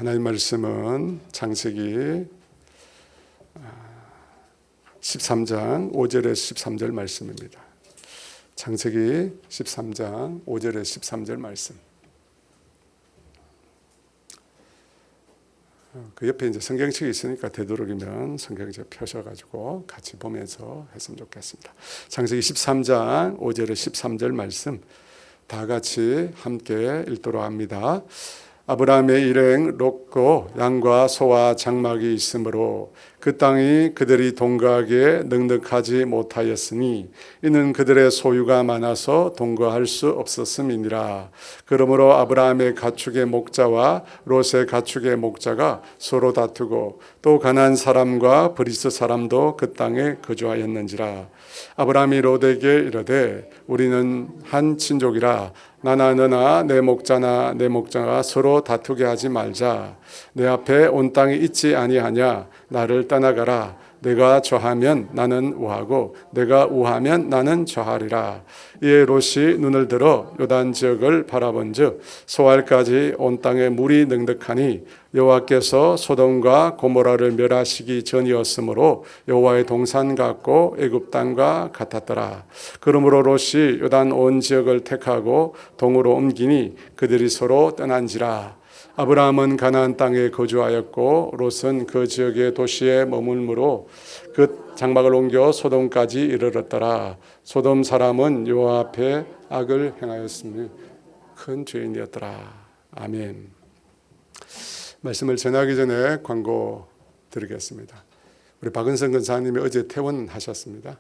하나님 말씀은 창세기 13장 5절에서 13절 말씀입니다. 창세기 13장 5절에서 13절 말씀. 그 옆에 이제 성경책이 있으니까 되도록이면 성경책 펴셔가지고 같이 보면서 했으면 좋겠습니다. 창세기 13장 5절에서 13절 말씀 다 같이 함께 읽도록 합니다. 아브라함의 일행 롯고 양과 소와 장막이 있으므로 그 땅이 그들이 동거하기에 넉넉하지 못하였으니 이는 그들의 소유가 많아서 동거할 수 없었음이니라. 그러므로 아브라함의 가축의 목자와 롯의 가축의 목자가 서로 다투고 또 가나안 사람과 브리스 사람도 그 땅에 거주하였는지라. 아브라함이 롯에게 이르되 우리는 한 친족이라 나나 너나 내 목자나 내 목자가 서로 다투게 하지 말자. 내 앞에 온 땅이 있지 아니하냐. 나를 떠나가라. 내가 저하면 나는 우하고 내가 우하면 나는 저하리라. 이에 롯이 눈을 들어 요단 지역을 바라본즉 소알까지 온 땅에 물이 넉넉하니 여호와께서 소돔과 고모라를 멸하시기 전이었으므로 여호와의 동산 같고 애굽 땅과 같았더라. 그러므로 롯이 요단 온 지역을 택하고 동으로 옮기니 그들이 서로 떠난지라. 아브라함은 가나안 땅에 거주하였고 롯은 그 지역의 도시에 머물므로 그 장막을 옮겨 소돔까지 이르렀더라. 소돔 사람은 여호와 앞에 악을 행하였으니 큰 죄인이었더라. 아멘. 말씀을 전하기 전에 광고 드리겠습니다. 우리 박은성 권사님이 어제 퇴원하셨습니다.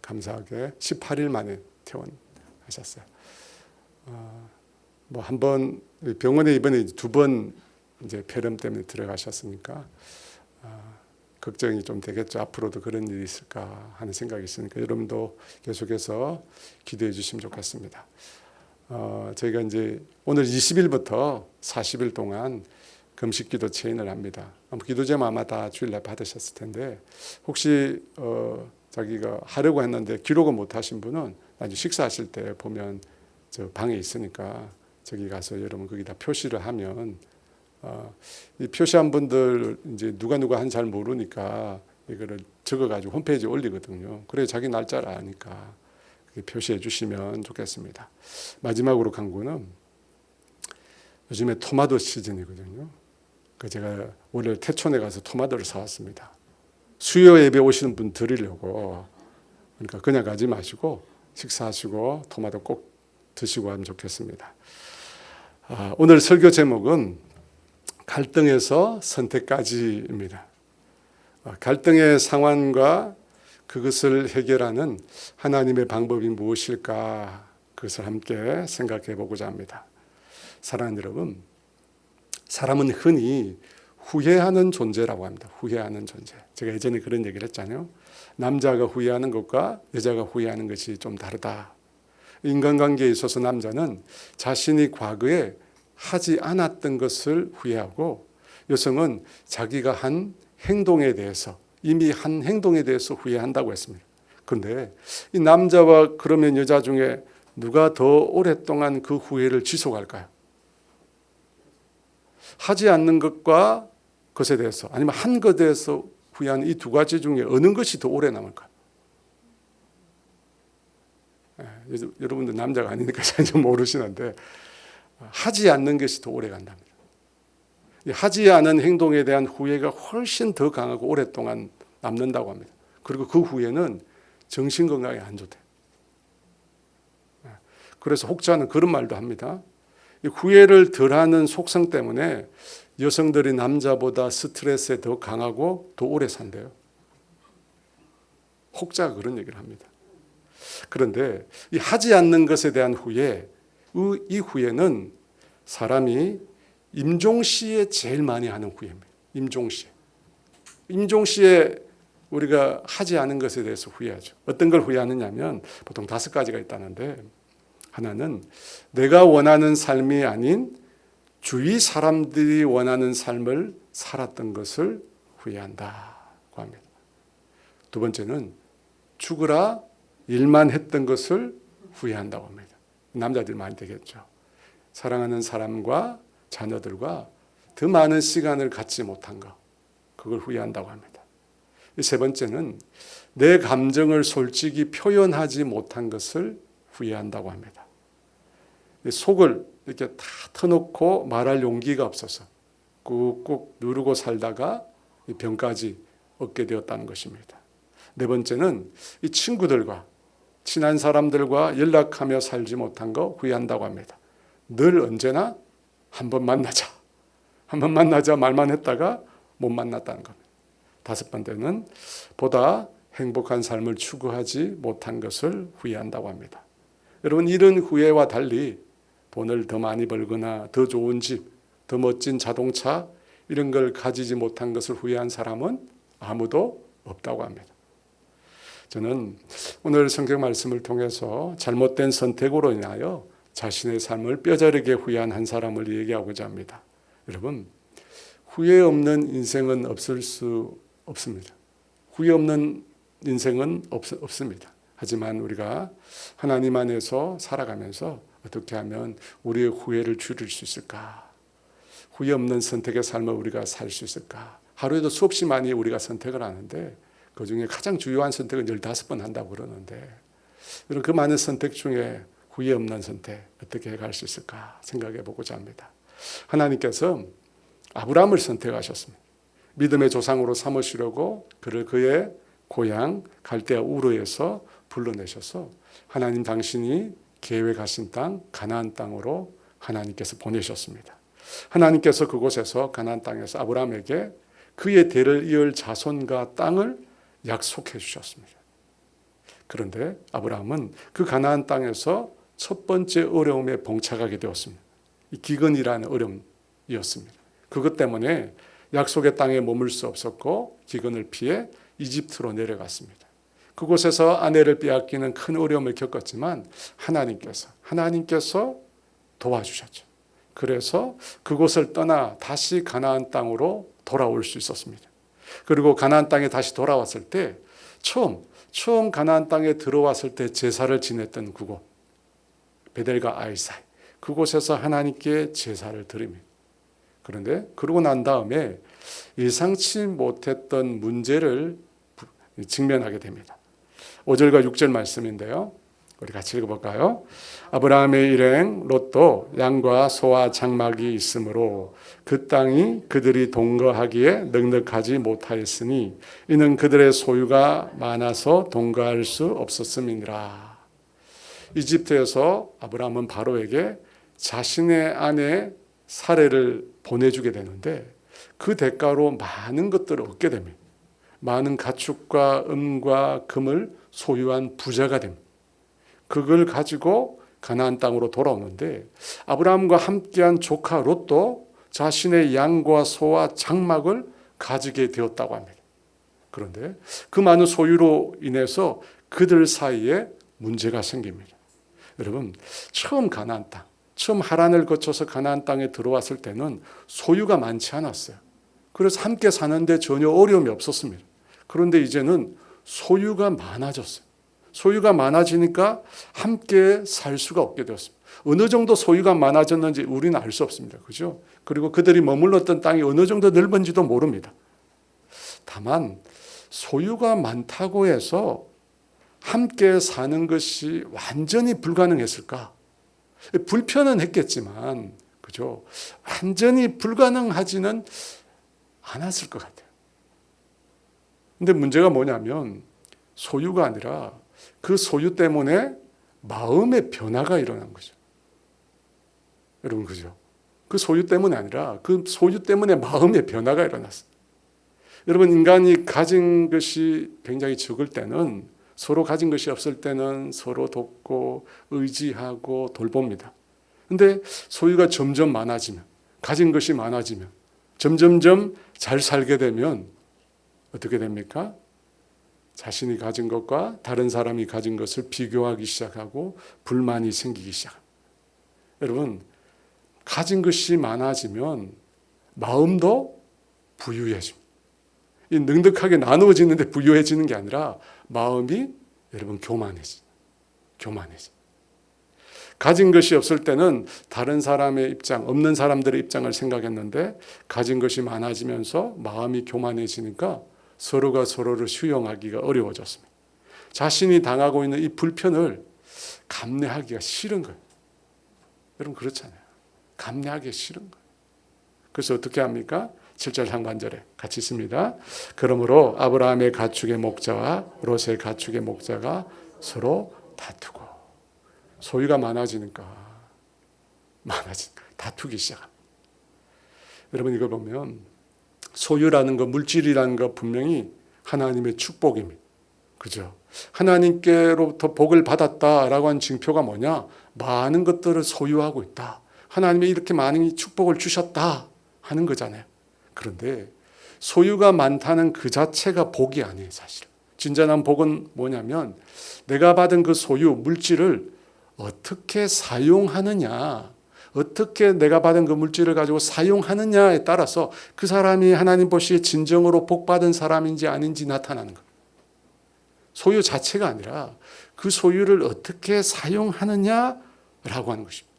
감사하게 18일 만에 퇴원하셨어요. 뭐 한 번 병원에 이번에 두 번 이제 폐렴 때문에 들어가셨으니까 걱정이 좀 되겠죠. 앞으로도 그런 일이 있을까 하는 생각이 있으니까 여러분도 계속해서 기도해 주시면 좋겠습니다. 저희가 이제 오늘 20일부터 40일 동안 금식기도 체인을 합니다. 기도 제목 아마 다 주일날 받으셨을 텐데 혹시 자기가 하려고 했는데 기록을 못 하신 분은 나중에 식사하실 때 보면 저 방에 있으니까 저기 가서 여러분 거기다 표시를 하면 이 표시한 분들 이제 누가 한 잘 모르니까 이거를 적어가지고 홈페이지에 올리거든요. 그래 자기 날짜를 아니까 표시해 주시면 좋겠습니다. 마지막으로 간구는 요즘에 토마토 시즌이거든요. 제가 오늘 태촌에 가서 토마토를 사왔습니다. 수요 예배 오시는 분 드리려고. 그러니까 그냥 가지 마시고 식사하시고 토마토 꼭 드시고 하면 좋겠습니다. 오늘 설교 제목은 갈등에서 선택까지입니다. 갈등의 상황과 그것을 해결하는 하나님의 방법이 무엇일까? 그것을 함께 생각해 보고자 합니다. 사랑하는 여러분, 사람은 흔히 후회하는 존재라고 합니다. 후회하는 존재. 제가 예전에 그런 얘기를 했잖아요. 남자가 후회하는 것과 여자가 후회하는 것이 좀 다르다. 인간관계에 있어서 남자는 자신이 과거에 하지 않았던 것을 후회하고 여성은 자기가 한 행동에 대해서 이미 한 행동에 대해서 후회한다고 했습니다. 그런데 이 남자와 그러면 여자 중에 누가 더 오랫동안 그 후회를 지속할까요? 하지 않는 것과 것에 대해서 아니면 한 것에 대해서 후회하는 이 두 가지 중에 어느 것이 더 오래 남을까요? 여러분들 남자가 아니니까 잘 모르시는데 하지 않는 것이 더 오래 간답니다. 하지 않은 행동에 대한 후회가 훨씬 더 강하고 오랫동안 남는다고 합니다. 그리고 그 후회는 정신건강에 안 좋대요. 그래서 혹자는 그런 말도 합니다. 후회를 덜하는 속성 때문에 여성들이 남자보다 스트레스에 더 강하고 더 오래 산대요. 혹자가 그런 얘기를 합니다. 그런데 이 하지 않는 것에 대한 후회, 이 후회는 사람이 임종시에 제일 많이 하는 후회입니다. 임종시에 우리가 하지 않은 것에 대해서 후회하죠. 어떤 걸 후회하느냐면 보통 5가지가 있다는데 하나는 내가 원하는 삶이 아닌 주위 사람들이 원하는 삶을 살았던 것을 후회한다고 합니다. 두 번째는 죽으라 일만 했던 것을 후회한다고 합니다. 남자들 많이 되겠죠. 사랑하는 사람과 자녀들과 더 많은 시간을 갖지 못한 것, 그걸 후회한다고 합니다. 세 번째는 내 감정을 솔직히 표현하지 못한 것을 후회한다고 합니다. 속을 이렇게 다 터놓고 말할 용기가 없어서 꾹꾹 누르고 살다가 병까지 얻게 되었다는 것입니다. 네 번째는 이 친구들과 친한 사람들과 연락하며 살지 못한 거 후회한다고 합니다. 늘 언제나 한번 만나자 말만 했다가 못 만났다는 겁니다. 다섯 번째는 보다 행복한 삶을 추구하지 못한 것을 후회한다고 합니다. 여러분, 이런 후회와 달리 돈을 더 많이 벌거나 더 좋은 집, 더 멋진 자동차 이런 걸 가지지 못한 것을 후회한 사람은 아무도 없다고 합니다. 저는 오늘 성경 말씀을 통해서 잘못된 선택으로 인하여 자신의 삶을 뼈저리게 후회한 한 사람을 얘기하고자 합니다. 여러분, 후회 없는 인생은 없을 수 없습니다. 후회 없는 인생은 없습니다. 하지만 우리가 하나님 안에서 살아가면서 어떻게 하면 우리의 후회를 줄일 수 있을까? 후회 없는 선택의 삶을 우리가 살 수 있을까? 하루에도 수없이 많이 우리가 선택을 하는데 그중에 가장 중요한 선택은 15번 한다고 그러는데 여러분, 그 많은 선택 중에 후회 없는 선택 어떻게 갈 수 있을까 생각해 보고자 합니다. 하나님께서 아브라함을 선택하셨습니다. 믿음의 조상으로 삼으시려고 그를 그의 고향 갈대아 우르에서 불러내셔서 하나님 당신이 계획하신 땅 가나안 땅으로 하나님께서 보내셨습니다. 하나님께서 그곳에서 가나안 땅에서 아브라함에게 그의 대를 이을 자손과 땅을 약속해 주셨습니다. 그런데 아브라함은 그 가나안 땅에서 첫 번째 어려움에 봉착하게 되었습니다. 이 기근이라는 어려움이었습니다. 그것 때문에 약속의 땅에 머물 수 없었고 기근을 피해 이집트로 내려갔습니다. 그곳에서 아내를 빼앗기는 큰 어려움을 겪었지만 하나님께서 도와주셨죠. 그래서 그곳을 떠나 다시 가나안 땅으로 돌아올 수 있었습니다. 그리고 가나안 땅에 다시 돌아왔을 때 처음 가나안 땅에 들어왔을 때 제사를 지냈던 그곳 베델과 아이 사이 그곳에서 하나님께 제사를 드립니다. 그런데 그러고 난 다음에 예상치 못했던 문제를 직면하게 됩니다. 5절과 6절 말씀인데요. 우리 같이 읽어볼까요? 아브라함의 일행 롯도 양과 소와 장막이 있으므로 그 땅이 그들이 동거하기에 넉넉하지 못하였으니 이는 그들의 소유가 많아서 동거할 수 없었음이니라. 이집트에서 아브라함은 바로에게 자신의 아내 사레를 보내주게 되는데 그 대가로 많은 것들을 얻게 됩니다. 많은 가축과 은과 금을 소유한 부자가 됩니다. 그걸 가지고 가나안 땅으로 돌아오는데 아브라함과 함께한 조카 롯도 자신의 양과 소와 장막을 가지게 되었다고 합니다. 그런데 그 많은 소유로 인해서 그들 사이에 문제가 생깁니다. 여러분, 처음 가나안 땅, 처음 하란을 거쳐서 가나안 땅에 들어왔을 때는 소유가 많지 않았어요. 그래서 함께 사는데 전혀 어려움이 없었습니다. 그런데 이제는 소유가 많아졌어요. 소유가 많아지니까 함께 살 수가 없게 되었습니다. 어느 정도 소유가 많아졌는지 우리는 알 수 없습니다. 그죠? 그리고 그들이 머물렀던 땅이 어느 정도 넓은지도 모릅니다. 다만 소유가 많다고 해서 함께 사는 것이 완전히 불가능했을까? 불편은 했겠지만, 그죠? 완전히 불가능하지는 않았을 것 같아요. 근데 문제가 뭐냐면 소유가 아니라 그 소유 때문에 마음의 변화가 일어난 거죠. 여러분, 그죠? 그 소유 때문이 아니라 그 소유 때문에 마음의 변화가 일어났어요. 여러분, 인간이 가진 것이 굉장히 적을 때는 서로 가진 것이 없을 때는 서로 돕고 의지하고 돌봅니다. 근데 소유가 점점 많아지면, 가진 것이 많아지면, 점점점 잘 살게 되면 어떻게 됩니까? 자신이 가진 것과 다른 사람이 가진 것을 비교하기 시작하고 불만이 생기기 시작합니다. 여러분, 가진 것이 많아지면 마음도 부유해집니다. 이 넉넉하게 나누어지는데 부유해지는 게 아니라 마음이 여러분 교만해집니다. 가진 것이 없을 때는 다른 사람의 입장, 없는 사람들의 입장을 생각했는데 가진 것이 많아지면서 마음이 교만해지니까 서로가 서로를 수용하기가 어려워졌습니다. 자신이 당하고 있는 이 불편을 감내하기가 싫은 거예요. 여러분 그렇잖아요. 감내하기 싫은 거예요. 그래서 어떻게 합니까? 7절 상반절에 같이 있습니다. 그러므로 아브라함의 가축의 목자와 롯의 가축의 목자가 서로 다투고, 소유가 많아지니까 다투기 시작합니다. 여러분 이거 보면 소유라는 거, 물질이라는 거 분명히 하나님의 축복입니다. 그죠? 하나님께로부터 복을 받았다라고 한 징표가 뭐냐? 많은 것들을 소유하고 있다. 하나님이 이렇게 많은 축복을 주셨다 하는 거잖아요. 그런데 소유가 많다는 그 자체가 복이 아니에요, 사실. 진정한 복은 뭐냐면 내가 받은 그 소유, 물질을 어떻게 사용하느냐, 어떻게 내가 받은 그 물질을 가지고 사용하느냐에 따라서 그 사람이 하나님 보시기에 진정으로 복받은 사람인지 아닌지 나타나는 거예요. 소유 자체가 아니라 그 소유를 어떻게 사용하느냐라고 하는 것입니다.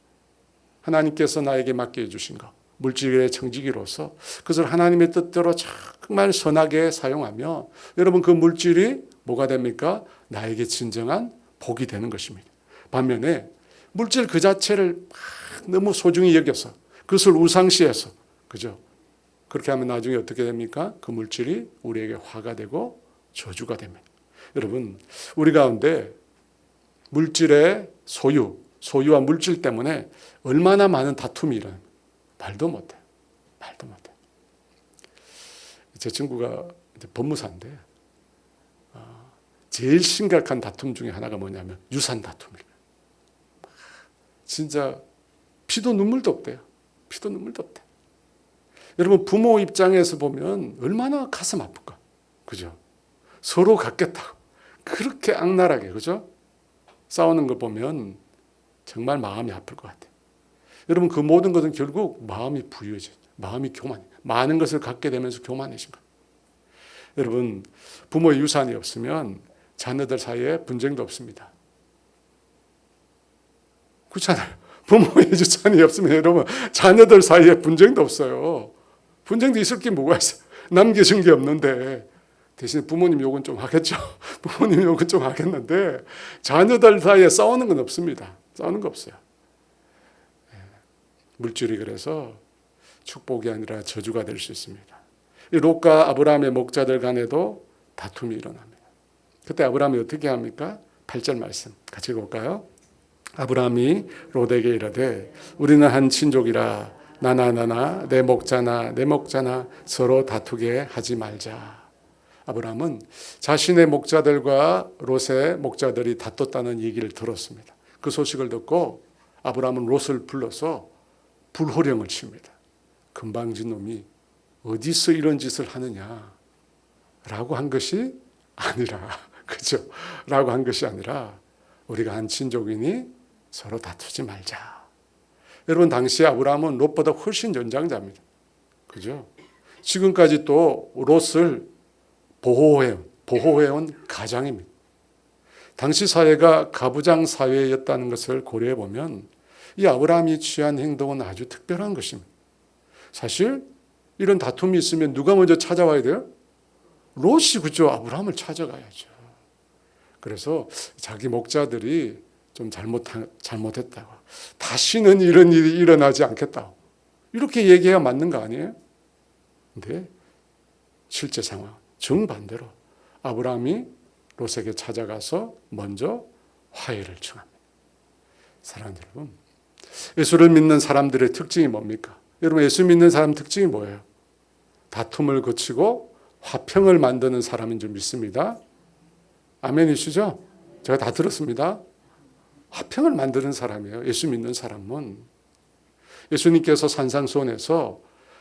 하나님께서 나에게 맡겨주신 것, 물질의 청지기로서 그것을 하나님의 뜻대로 정말 선하게 사용하며 여러분 그 물질이 뭐가 됩니까? 나에게 진정한 복이 되는 것입니다. 반면에 물질 그 자체를 너무 소중히 여겨서 그것을 우상시해서, 그죠? 그렇게 하면 나중에 어떻게 됩니까? 그 물질이 우리에게 화가 되고 저주가 됩니다. 여러분 우리 가운데 물질의 소유와 물질 때문에 얼마나 많은 다툼이 일어나요. 말도 못해요. 제 친구가 법무사인데 제일 심각한 다툼 중에 하나가 뭐냐면 유산 다툼이에요. 진짜 피도 눈물도 없대요. 여러분 부모 입장에서 보면 얼마나 가슴 아플까. 그죠? 서로 갖겠다고 그렇게 악랄하게, 그죠? 싸우는 거 보면 정말 마음이 아플 것 같아요. 여러분 그 모든 것은 결국 마음이 부유해져요. 마음이 교만해요. 많은 것을 갖게 되면서 교만해진 거예요. 여러분 부모의 유산이 없으면 자녀들 사이에 분쟁도 없습니다. 그렇잖아요. 부모의 유산이 없으면 여러분 자녀들 사이에 분쟁도 없어요. 분쟁도 있을 게 뭐가 있어요. 남겨준 게 없는데 대신 부모님 욕은 좀 하겠죠. 부모님 욕은 좀 하겠는데 자녀들 사이에 싸우는 건 없습니다. 싸우는 거 없어요. 물질이 그래서 축복이 아니라 저주가 될 수 있습니다. 이 롯과 아브라함의 목자들 간에도 다툼이 일어납니다. 그때 아브라함이 어떻게 합니까? 8절 말씀 같이 읽어볼까요? 아브라함이 롯에게 이르되 우리는 한 친족이라 나나 내 목자나 서로 다투게 하지 말자. 아브라함은 자신의 목자들과 롯의 목자들이 다퉜다는 얘기를 들었습니다. 그 소식을 듣고 아브라함은 롯을 불러서 불호령을 칩니다. 금방진 놈이 어디서 이런 짓을 하느냐 라고 한 것이 아니라, 그죠? 라고 한 것이 아니라 우리가 한 친족이니 서로 다투지 말자. 여러분 당시에 아브라함은 롯보다 훨씬 연장자입니다. 그죠? 지금까지 또 롯을 보호해온 가장입니다. 당시 사회가 가부장 사회였다는 것을 고려해 보면 이 아브라함이 취한 행동은 아주 특별한 것입니다. 사실 이런 다툼이 있으면 누가 먼저 찾아와야 돼요? 롯이, 그죠? 아브라함을 찾아가야죠. 그래서 자기 목자들이 좀 잘못했다고, 다시는 이런 일이 일어나지 않겠다고 이렇게 얘기해야 맞는 거 아니에요? 근데 실제 상황 정반대로 아브라함이 롯에게 찾아가서 먼저 화해를 청합니다. 사랑하는 여러분, 예수를 믿는 사람들의 특징이 뭡니까? 여러분 예수 믿는 사람 특징이 뭐예요? 다툼을 거치고 화평을 만드는 사람인 줄 믿습니다. 아멘이시죠? 제가 다 들었습니다. 화평을 만드는 사람이에요. 예수 믿는 사람은. 예수님께서 산상수훈에서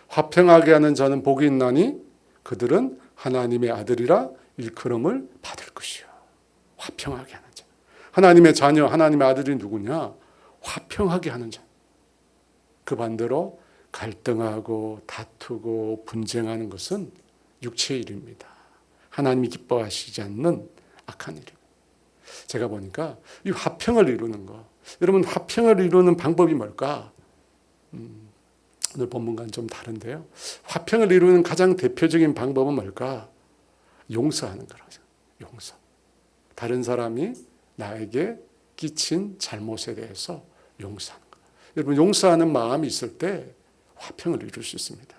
화평하게 하는 자는 복이 있나니 그들은 하나님의 아들이라 일컬음을 받을 것이요. 화평하게 하는 자. 하나님의 자녀, 하나님의 아들이 누구냐? 화평하게 하는 자. 그 반대로 갈등하고 다투고 분쟁하는 것은 육체의 일입니다. 하나님이 기뻐하시지 않는 악한 일입니다. 제가 보니까 이 화평을 이루는 거, 여러분, 화평을 이루는 방법이 뭘까? 오늘 본문과는 좀 다른데요. 화평을 이루는 가장 대표적인 방법은 뭘까? 용서하는 거라죠. 용서. 다른 사람이 나에게 끼친 잘못에 대해서 용서하는 거. 여러분, 용서하는 마음이 있을 때 화평을 이룰 수 있습니다.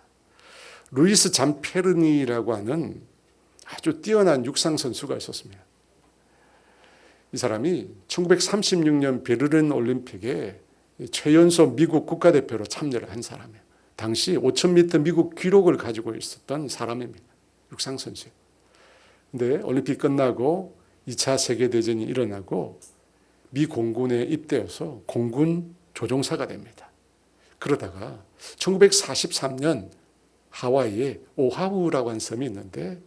루이스 잠페르니라고 하는 아주 뛰어난 육상 선수가 있었습니다. 이 사람이 1936년 베를린 올림픽에 최연소 미국 국가대표로 참여를 한 사람이에요. 당시 5000m 미국 기록을 가지고 있었던 사람입니다. 육상 선수예요. 근데 올림픽 끝나고 2차 세계대전이 일어나고 미 공군에 입대해서 공군 조종사가 됩니다. 그러다가 1943년 하와이에 오하우라고 하는 섬이 있는데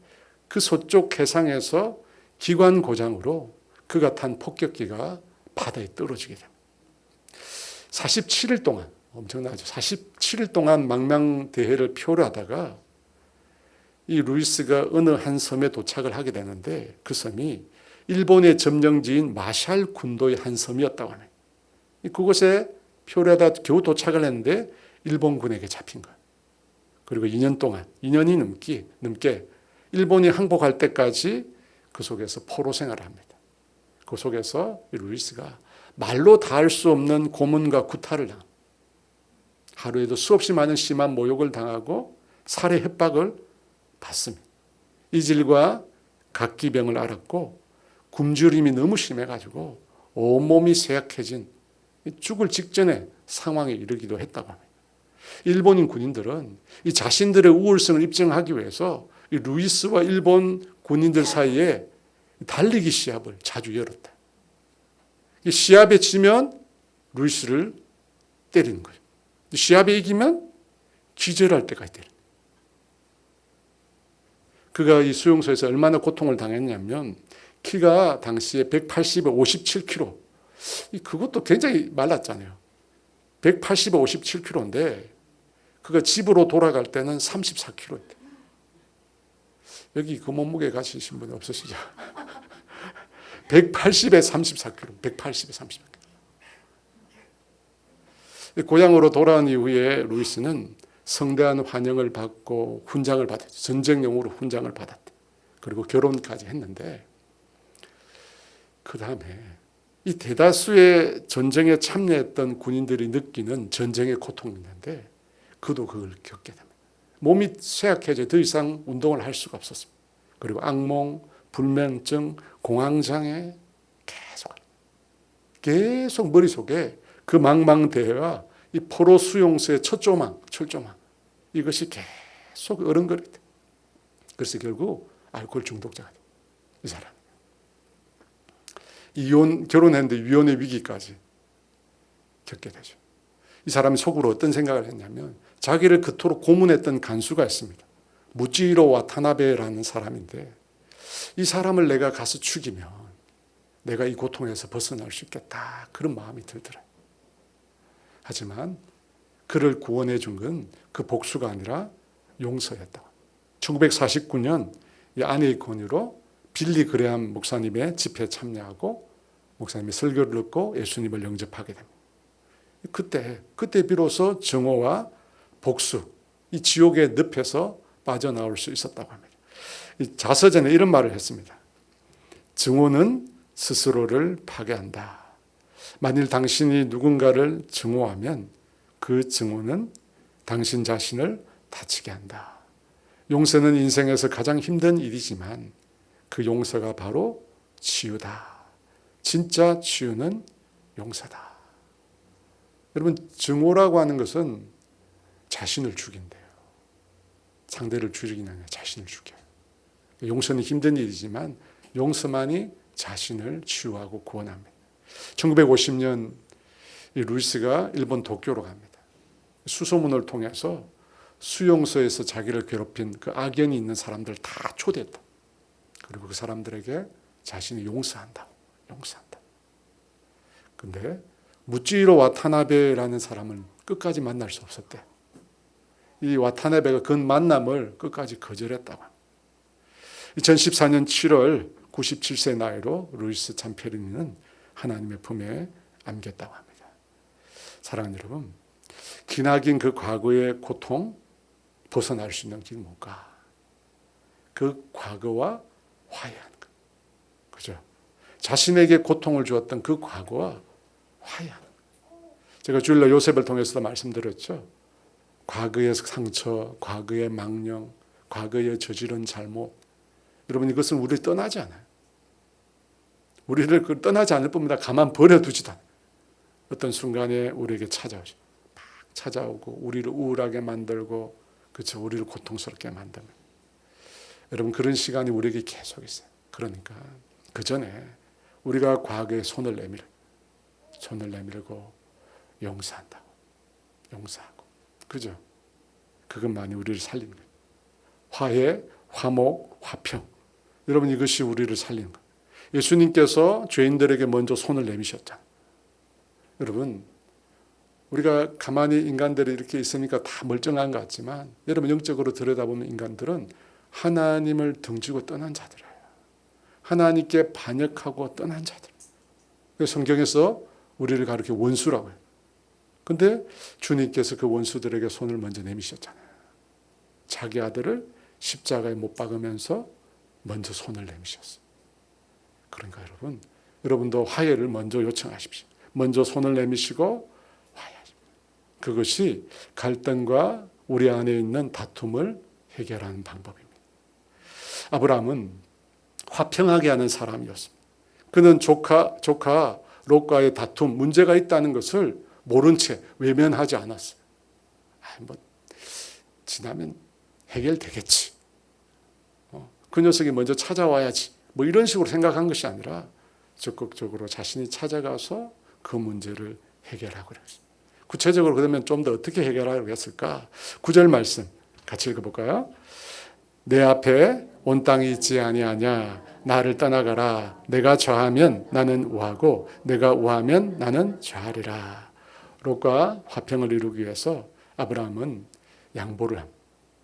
그 서쪽 해상에서 기관 고장으로 그가 탄 폭격기가 바다에 떨어지게 됩니다. 47일 동안, 엄청나죠. 47일 동안 망명대해를 표류하다가 이 루이스가 어느 한 섬에 도착을 하게 되는데 그 섬이 일본의 점령지인 마샬 군도의 한 섬이었다고 하네요. 그곳에 표류하다 겨우 도착을 했는데 일본군에게 잡힌 거예요. 그리고 2년이 넘게 일본이 항복할 때까지 그 속에서 포로 생활을 합니다. 그 속에서 루이스가 말로 다할 수 없는 고문과 구타를 당합니다. 하루에도 수없이 많은 심한 모욕을 당하고 살해 협박을 받습니다. 이질과 각기병을 앓았고 굶주림이 너무 심해가지고 온몸이 쇠약해진 죽을 직전의 상황에 이르기도 했다고 합니다. 일본인 군인들은 이 자신들의 우월성을 입증하기 위해서 이 루이스와 일본 군인들 사이에 달리기 시합을 자주 열었다. 이 시합에 지면 루이스를 때리는 거예요. 시합에 이기면 기절할 때까지 때리는 거예요. 그가 이 수용소에서 얼마나 고통을 당했냐면 키가 당시에 180에 57kg. 그것도 굉장히 말랐잖아요. 180에 57kg인데 그가 집으로 돌아갈 때는 34kg였대. 여기 그 몸무게 가시신 분 없으시죠? 180에 34kg, 180에 34kg. 고향으로 돌아온 이후에 루이스는 성대한 환영을 받고 훈장을 받았죠. 전쟁용으로 훈장을 받았대. 그리고 결혼까지 했는데 그 다음에 이 대다수의 전쟁에 참여했던 군인들이 느끼는 전쟁의 고통이 있는데 그도 그걸 겪게 됩니다. 몸이 쇠약해져 더 이상 운동을 할 수가 없었습니다. 그리고 악몽, 불면증, 공황장애 계속 머릿속에 그 망망대해와 이 포로 수용소의 철조망 이것이 계속 어른거리게 돼. 그래서 결국 알코올 중독자가 돼. 이 사람. 결혼했는데 위혼의 위기까지 겪게 되죠. 이 사람이 속으로 어떤 생각을 했냐면 자기를 그토록 고문했던 간수가 있습니다. 무지히로 와타나베라는 사람인데 이 사람을 내가 가서 죽이면 내가 이 고통에서 벗어날 수 있겠다. 그런 마음이 들더라고요. 하지만 그를 구원해 준 건 그 복수가 아니라 용서였다. 1949년 이 아내의 권유로 빌리 그레함 목사님의 집회에 참여하고 목사님의 설교를 듣고 예수님을 영접하게 됩니다. 그때 비로소 정오와 복수, 이 지옥의 늪에서 빠져나올 수 있었다고 합니다. 이 자서전에 이런 말을 했습니다. 증오는 스스로를 파괴한다. 만일 당신이 누군가를 증오하면 그 증오는 당신 자신을 다치게 한다. 용서는 인생에서 가장 힘든 일이지만 그 용서가 바로 치유다. 진짜 치유는 용서다. 여러분, 증오라고 하는 것은 자신을 죽인대요. 상대를 죽이는 게 아니라 자신을 죽여요. 용서는 힘든 일이지만 용서만이 자신을 치유하고 구원합니다. 1950년 이 루이스가 일본 도쿄로 갑니다. 수소문을 통해서 수용소에서 자기를 괴롭힌 그 악연이 있는 사람들 다 초대했다. 그리고 그 사람들에게 자신이 용서한다. 근데 무찌히로 와타나베라는 사람은 끝까지 만날 수 없었대. 이 와타나베가 그 만남을 끝까지 거절했다고. 2014년 7월 97세 나이로 루이스 잠페르니는 하나님의 품에 안겼다고 합니다. 사랑하는 여러분, 기나긴 그 과거의 고통 벗어날 수 있는 길 뭘까? 그 과거와 화해하는 것. 그죠? 자신에게 고통을 주었던 그 과거와 화해하는 것. 제가 주일날 요셉을 통해서도 말씀드렸죠. 과거의 상처, 과거의 망령, 과거에 저지른 잘못. 여러분, 이것은 우리를 떠나지 않아요. 우리를 떠나지 않을 뿐만 아니라 가만 버려두지도 않아요. 어떤 순간에 우리에게 찾아오죠. 막 찾아오고 우리를 우울하게 만들고, 그렇죠, 우리를 고통스럽게 만드는. 여러분, 그런 시간이 우리에게 계속 있어요. 그러니까 그 전에 우리가 과거에 손을 내밀고 용서한다고, 용서하고, 그죠? 그것만이 우리를 살리는 거예요. 화해, 화목, 화평. 여러분, 이것이 우리를 살리는 거예요. 예수님께서 죄인들에게 먼저 손을 내미셨잖아요. 여러분, 우리가 가만히 인간들이 이렇게 있으니까 다 멀쩡한 것 같지만, 여러분 영적으로 들여다보면 인간들은 하나님을 등지고 떠난 자들이에요. 하나님께 반역하고 떠난 자들. 성경에서 우리를 가르쳐 원수라고 해요. 근데 주님께서 그 원수들에게 손을 먼저 내미셨잖아요. 자기 아들을 십자가에 못 박으면서 먼저 손을 내미셨어요. 그러니까 여러분도 화해를 먼저 요청하십시오. 먼저 손을 내미시고 화해하십시오. 그것이 갈등과 우리 안에 있는 다툼을 해결하는 방법입니다. 아브라함은 화평하게 하는 사람이었습니다. 그는 조카 롯과의 다툼, 문제가 있다는 것을 모른 채 외면하지 않았어요. 지나면 해결되겠지. 그 녀석이 먼저 찾아와야지. 이런 식으로 생각한 것이 아니라 적극적으로 자신이 찾아가서 그 문제를 해결하고 그랬어요. 구체적으로 그러면 좀 더 어떻게 해결하려고 했을까? 9절 말씀 같이 읽어볼까요? 내 앞에 온 땅이 있지 아니하냐? 나를 떠나가라. 내가 좌하면 나는 우하고 내가 우하면 나는 좌하리라. 롯과 화평을 이루기 위해서 아브라함은 양보를 합니다.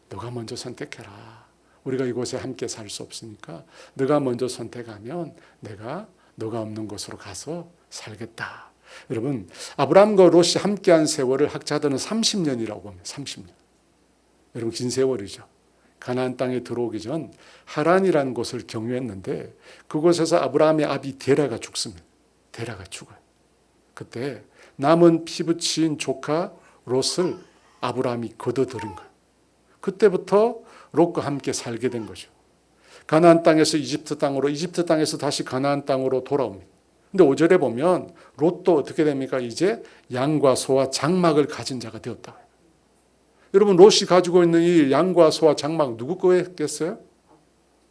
너가 먼저 선택해라. 우리가 이곳에 함께 살 수 없으니까 너가 먼저 선택하면 내가 너가 없는 곳으로 가서 살겠다. 여러분, 아브라함과 롯이 함께한 세월을 학자들은 30년이라고 봅니다. 30년. 여러분, 긴 세월이죠. 가나안 땅에 들어오기 전 하란이라는 곳을 경유했는데 그곳에서 아브라함의 아비 데라가 죽습니다. 데라가 죽어요. 그때 남은 피부치인 조카 롯을 아브라함이 거둬들인 거예요. 그때부터 롯과 함께 살게 된 거죠. 가나안 땅에서 이집트 땅으로, 이집트 땅에서 다시 가나안 땅으로 돌아옵니다. 근데 5절에 보면 롯도 어떻게 됩니까? 이제 양과 소와 장막을 가진 자가 되었다. 여러분, 롯이 가지고 있는 이 양과 소와 장막 누구 거였겠어요?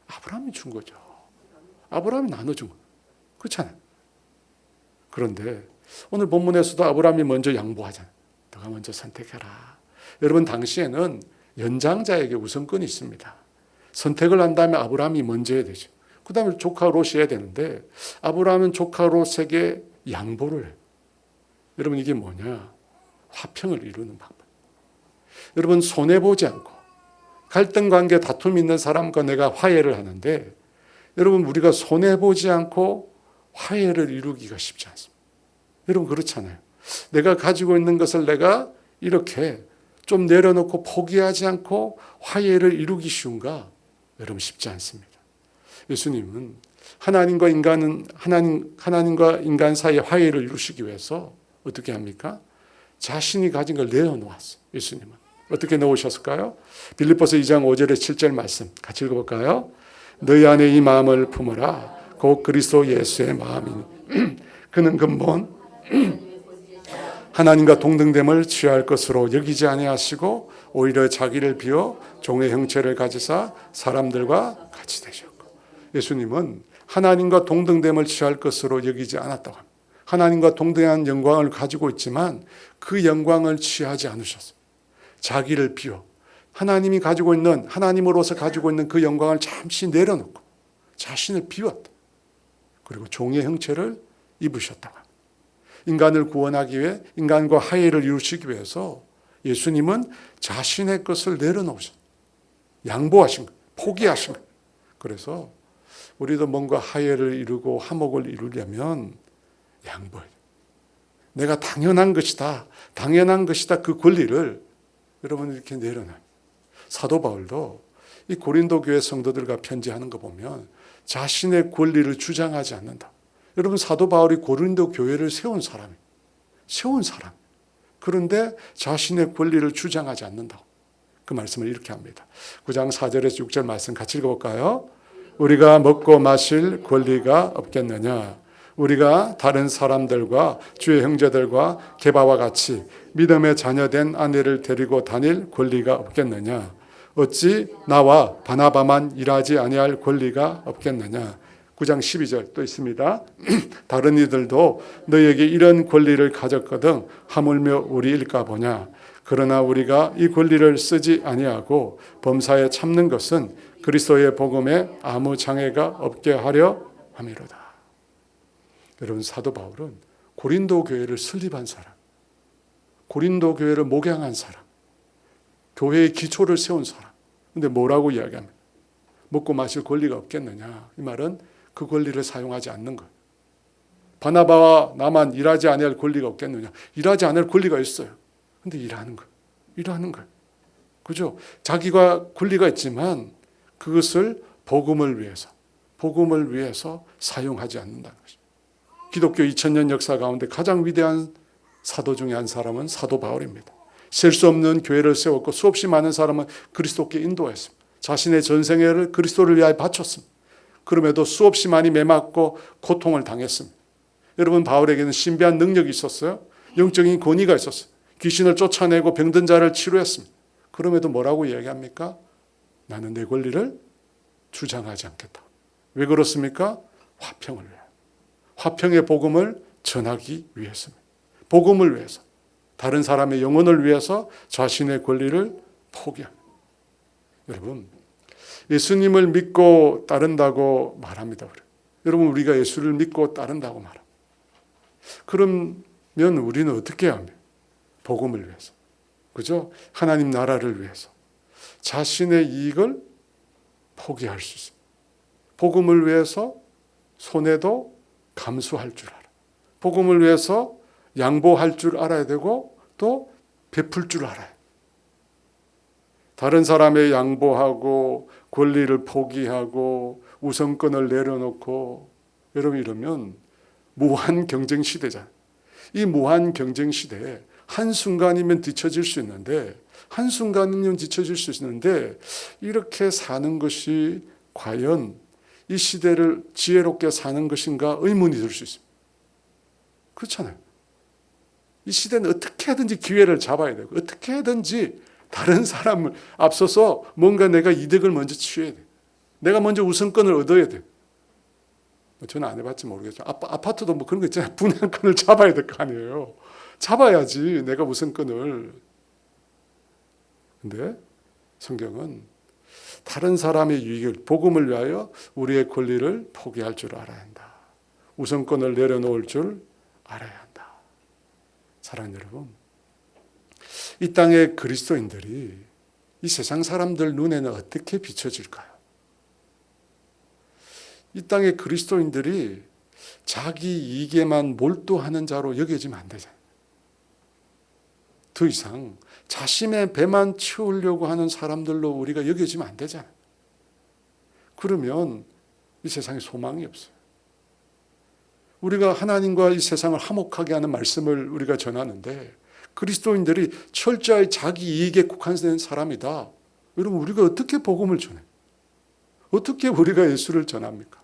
아브라함이 준 거죠. 아브라함이 나눠준 거예요. 그렇잖아요. 그런데 오늘 본문에서도 아브라함이 먼저 양보하잖아요. 너가 먼저 선택해라. 여러분, 당시에는 연장자에게 우선권이 있습니다. 선택을 한다면 아브라함이 먼저 해야 되죠. 그 다음에 조카 롯이 해야 되는데 아브라함은 조카 롯에게 양보를 해요. 여러분, 이게 뭐냐? 화평을 이루는 방법. 여러분, 손해보지 않고 갈등 관계 다툼이 있는 사람과 내가 화해를 하는데 여러분, 우리가 손해보지 않고 화해를 이루기가 쉽지 않습니다. 여러분, 그렇잖아요. 내가 가지고 있는 것을 내가 이렇게 좀 내려놓고 포기하지 않고 화해를 이루기 쉬운가? 여러분, 쉽지 않습니다. 예수님은 하나님과 인간 사이의 화해를 이루시기 위해서 어떻게 합니까? 자신이 가진 걸 내어놓았어요. 예수님은 어떻게 놓으셨을까요? 빌립보서 2장 5절에 7절 말씀 같이 읽어볼까요? 너희 안에 이 마음을 품어라. 곧 그리스도 예수의 마음이니 그는 근본 하나님과 동등됨을 취할 것으로 여기지 아니하시고 오히려 자기를 비워 종의 형체를 가지사 사람들과 같이 되셨고, 예수님은 하나님과 동등됨을 취할 것으로 여기지 않았다고 합니다. 하나님과 동등한 영광을 가지고 있지만 그 영광을 취하지 않으셨어요. 자기를 비워 하나님이 가지고 있는, 하나님으로서 가지고 있는 그 영광을 잠시 내려놓고 자신을 비웠다. 그리고 종의 형체를 입으셨다고 합니다. 인간을 구원하기 위해, 인간과 화해를 이루시기 위해서 예수님은 자신의 것을 내려놓으셨어요. 양보하신 거예요. 포기하신 거예요. 그래서 우리도 뭔가 화해를 이루고 화목을 이루려면 양보해요. 내가 당연한 것이다. 당연한 것이다. 그 권리를 여러분 이렇게 내려놔요. 사도 바울도 이 고린도 교회 성도들과 편지하는 거 보면 자신의 권리를 주장하지 않는다. 여러분 사도 바울이 고린도 교회를 세운 사람이에요. 세운 사람. 그런데 자신의 권리를 주장하지 않는다고. 그 말씀을 이렇게 합니다. 9장 4절에서 6절 말씀 같이 읽어볼까요? 우리가 먹고 마실 권리가 없겠느냐? 우리가 다른 사람들과 주의 형제들과 게바와 같이 믿음의 자녀된 아내를 데리고 다닐 권리가 없겠느냐? 어찌 나와 바나바만 일하지 아니할 권리가 없겠느냐? 9장 12절 또 있습니다. 다른 이들도 너에게 이런 권리를 가졌거든 하물며 우리일까 보냐? 그러나 우리가 이 권리를 쓰지 아니하고 범사에 참는 것은 그리스도의 복음에 아무 장애가 없게 하려 함이로다. 여러분 사도 바울은 고린도 교회를 설립한 사람, 고린도 교회를 목양한 사람, 교회의 기초를 세운 사람. 근데 뭐라고 이야기합니까? 먹고 마실 권리가 없겠느냐? 이 말은 그 권리를 사용하지 않는 거예요. 바나바와 나만 일하지 아니할 권리가 없겠느냐? 일하지 않을 권리가 있어요. 근데 일하는 거예요. 일하는 거예요. 그죠? 자기가 권리가 있지만 그것을 복음을 위해서 사용하지 않는다는 것입니다. 기독교 2000년 역사 가운데 가장 위대한 사도 중에 한 사람은 사도 바울입니다. 셀 수 없는 교회를 세웠고 수없이 많은 사람은 그리스도께 인도했습니다. 자신의 전생애를 그리스도를 위하여 바쳤습니다. 그럼에도 수없이 많이 매맞고 고통을 당했습니다. 여러분 바울에게는 신비한 능력이 있었어요. 영적인 권위가 있었어요. 귀신을 쫓아내고 병든 자를 치료했습니다. 그럼에도 뭐라고 이야기합니까? 나는 내 권리를 주장하지 않겠다. 왜 그렇습니까? 화평을 위해. 화평의 복음을 전하기 위해서입니다. 복음을 위해서. 다른 사람의 영혼을 위해서 자신의 권리를 포기합니다. 여러분, 예수님을 믿고 따른다고 말합니다. 여러분, 우리가 예수를 믿고 따른다고 말합니다. 그러면 우리는 어떻게 해야 합니까? 복음을 위해서. 그죠? 하나님 나라를 위해서. 자신의 이익을 포기할 수 있습니다. 복음을 위해서 손해도 감수할 줄 알아. 복음을 위해서 양보할 줄 알아야 되고 또 베풀 줄 알아요. 다른 사람의 양보하고 권리를 포기하고 우선권을 내려놓고 여러분 이러면 무한 경쟁 시대잖아요. 이 무한 경쟁 시대에 한순간이면 뒤처질 수 있는데 이렇게 사는 것이 과연 이 시대를 지혜롭게 사는 것인가 의문이 들 수 있습니다. 그렇잖아요. 이 시대는 어떻게 하든지 기회를 잡아야 되고 어떻게 하든지 다른 사람을 앞서서 뭔가 내가 이득을 먼저 취해야 돼. 내가 먼저 우선권을 얻어야 돼. 저는 안 해봤지 모르겠죠. 아파트도 뭐 그런 거 있잖아요. 분양권을 잡아야 될 거 아니에요. 잡아야지 내가 우선권을. 근데 성경은 다른 사람의 유익을 복음을 위하여 우리의 권리를 포기할 줄 알아야 한다. 우선권을 내려놓을 줄 알아야 한다. 사랑하는 여러분, 이 땅의 그리스도인들이 이 세상 사람들 눈에는 어떻게 비춰질까요? 이 땅의 그리스도인들이 자기 이익에만 몰두하는 자로 여겨지면 안 되잖아요. 더 이상 자신의 배만 채우려고 하는 사람들로 우리가 여겨지면 안 되잖아요. 그러면 이 세상에 소망이 없어요. 우리가 하나님과 이 세상을 화목하게 하는 말씀을 우리가 전하는데 그리스도인들이 철저히 자기 이익에 국한된 사람이다. 여러분 우리가 어떻게 복음을 전해요? 어떻게 우리가 예수를 전합니까?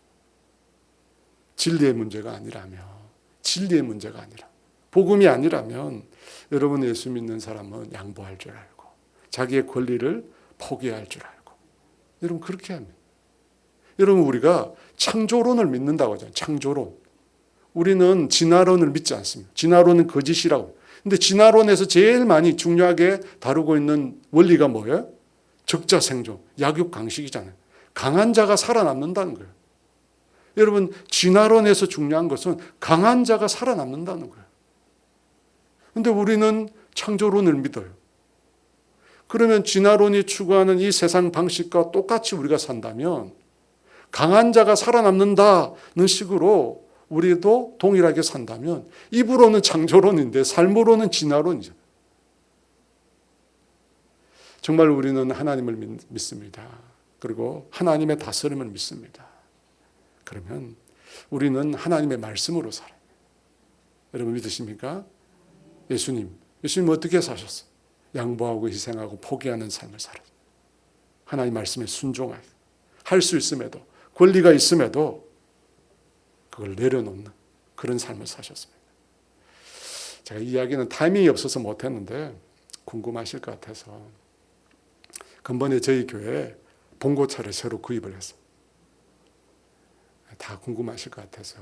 진리의 문제가 아니라면 복음이 아니라면 여러분 예수 믿는 사람은 양보할 줄 알고 자기의 권리를 포기할 줄 알고 여러분 그렇게 합니다. 여러분 우리가 창조론을 믿는다고 하잖아요. 창조론. 우리는 진화론을 믿지 않습니다. 진화론은 거짓이라고. 근데 진화론에서 제일 많이 중요하게 다루고 있는 원리가 뭐예요? 적자 생존, 약육강식이잖아요. 강한 자가 살아남는다는 거예요. 여러분 진화론에서 중요한 것은 강한 자가 살아남는다는 거예요. 근데 우리는 창조론을 믿어요. 그러면 진화론이 추구하는 이 세상 방식과 똑같이 우리가 산다면 강한 자가 살아남는다는 식으로 우리도 동일하게 산다면 입으로는 창조론인데 삶으로는 진화론이죠. 정말 우리는 하나님을 믿습니다. 그리고 하나님의 다스림을 믿습니다. 그러면 우리는 하나님의 말씀으로 살아요. 여러분 믿으십니까? 예수님 어떻게 사셨어요? 양보하고 희생하고 포기하는 삶을 살아요. 하나님 말씀에 순종하여 할 수 있음에도 권리가 있음에도 그걸 내려놓는 그런 삶을 사셨습니다. 제가 이 이야기는 타이밍이 없어서 못했는데 궁금하실 것 같아서 근본에 저희 교회에 봉고차를 새로 구입을 했어요. 다 궁금하실 것 같아서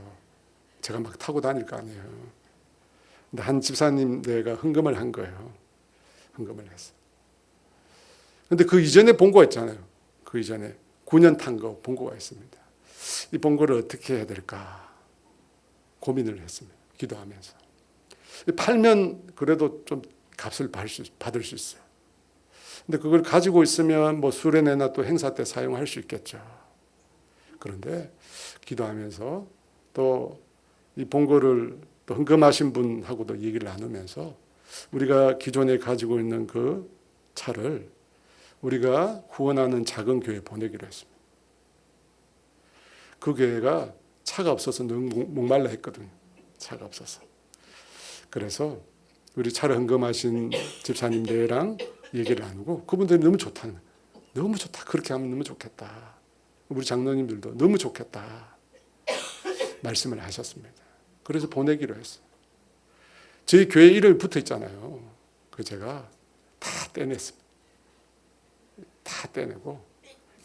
제가 막 타고 다닐 거 아니에요. 근데 한 집사님 내가 헌금을 한 거예요. 헌금을 했어요. 근데 그 이전에 봉고가 있잖아요. 그 이전에 9년 탄 거 봉고가 있습니다. 이 봉고를 어떻게 해야 될까 고민을 했습니다. 기도하면서. 팔면 그래도 좀 값을 받을 수 있어요. 근데 그걸 가지고 있으면 뭐 수련회나 또 행사 때 사용할 수 있겠죠. 그런데 기도하면서 또 이 봉고를 또 헌금하신 분하고도 얘기를 나누면서 우리가 기존에 가지고 있는 그 차를 우리가 후원하는 작은 교회에 보내기로 했습니다. 그 교회가 차가 없어서 너무 목말라 했거든요. 차가 없어서. 그래서 우리 차를 헌금하신 집사님들이랑 얘기를 나누고 그분들이 너무 좋다는 거예요. 너무 좋다. 그렇게 하면 너무 좋겠다. 우리 장로님들도 너무 좋겠다. 말씀을 하셨습니다. 그래서 보내기로 했어요. 저희 교회 이름이 붙어 있잖아요. 그 제가 다 떼냈습니다. 다 떼내고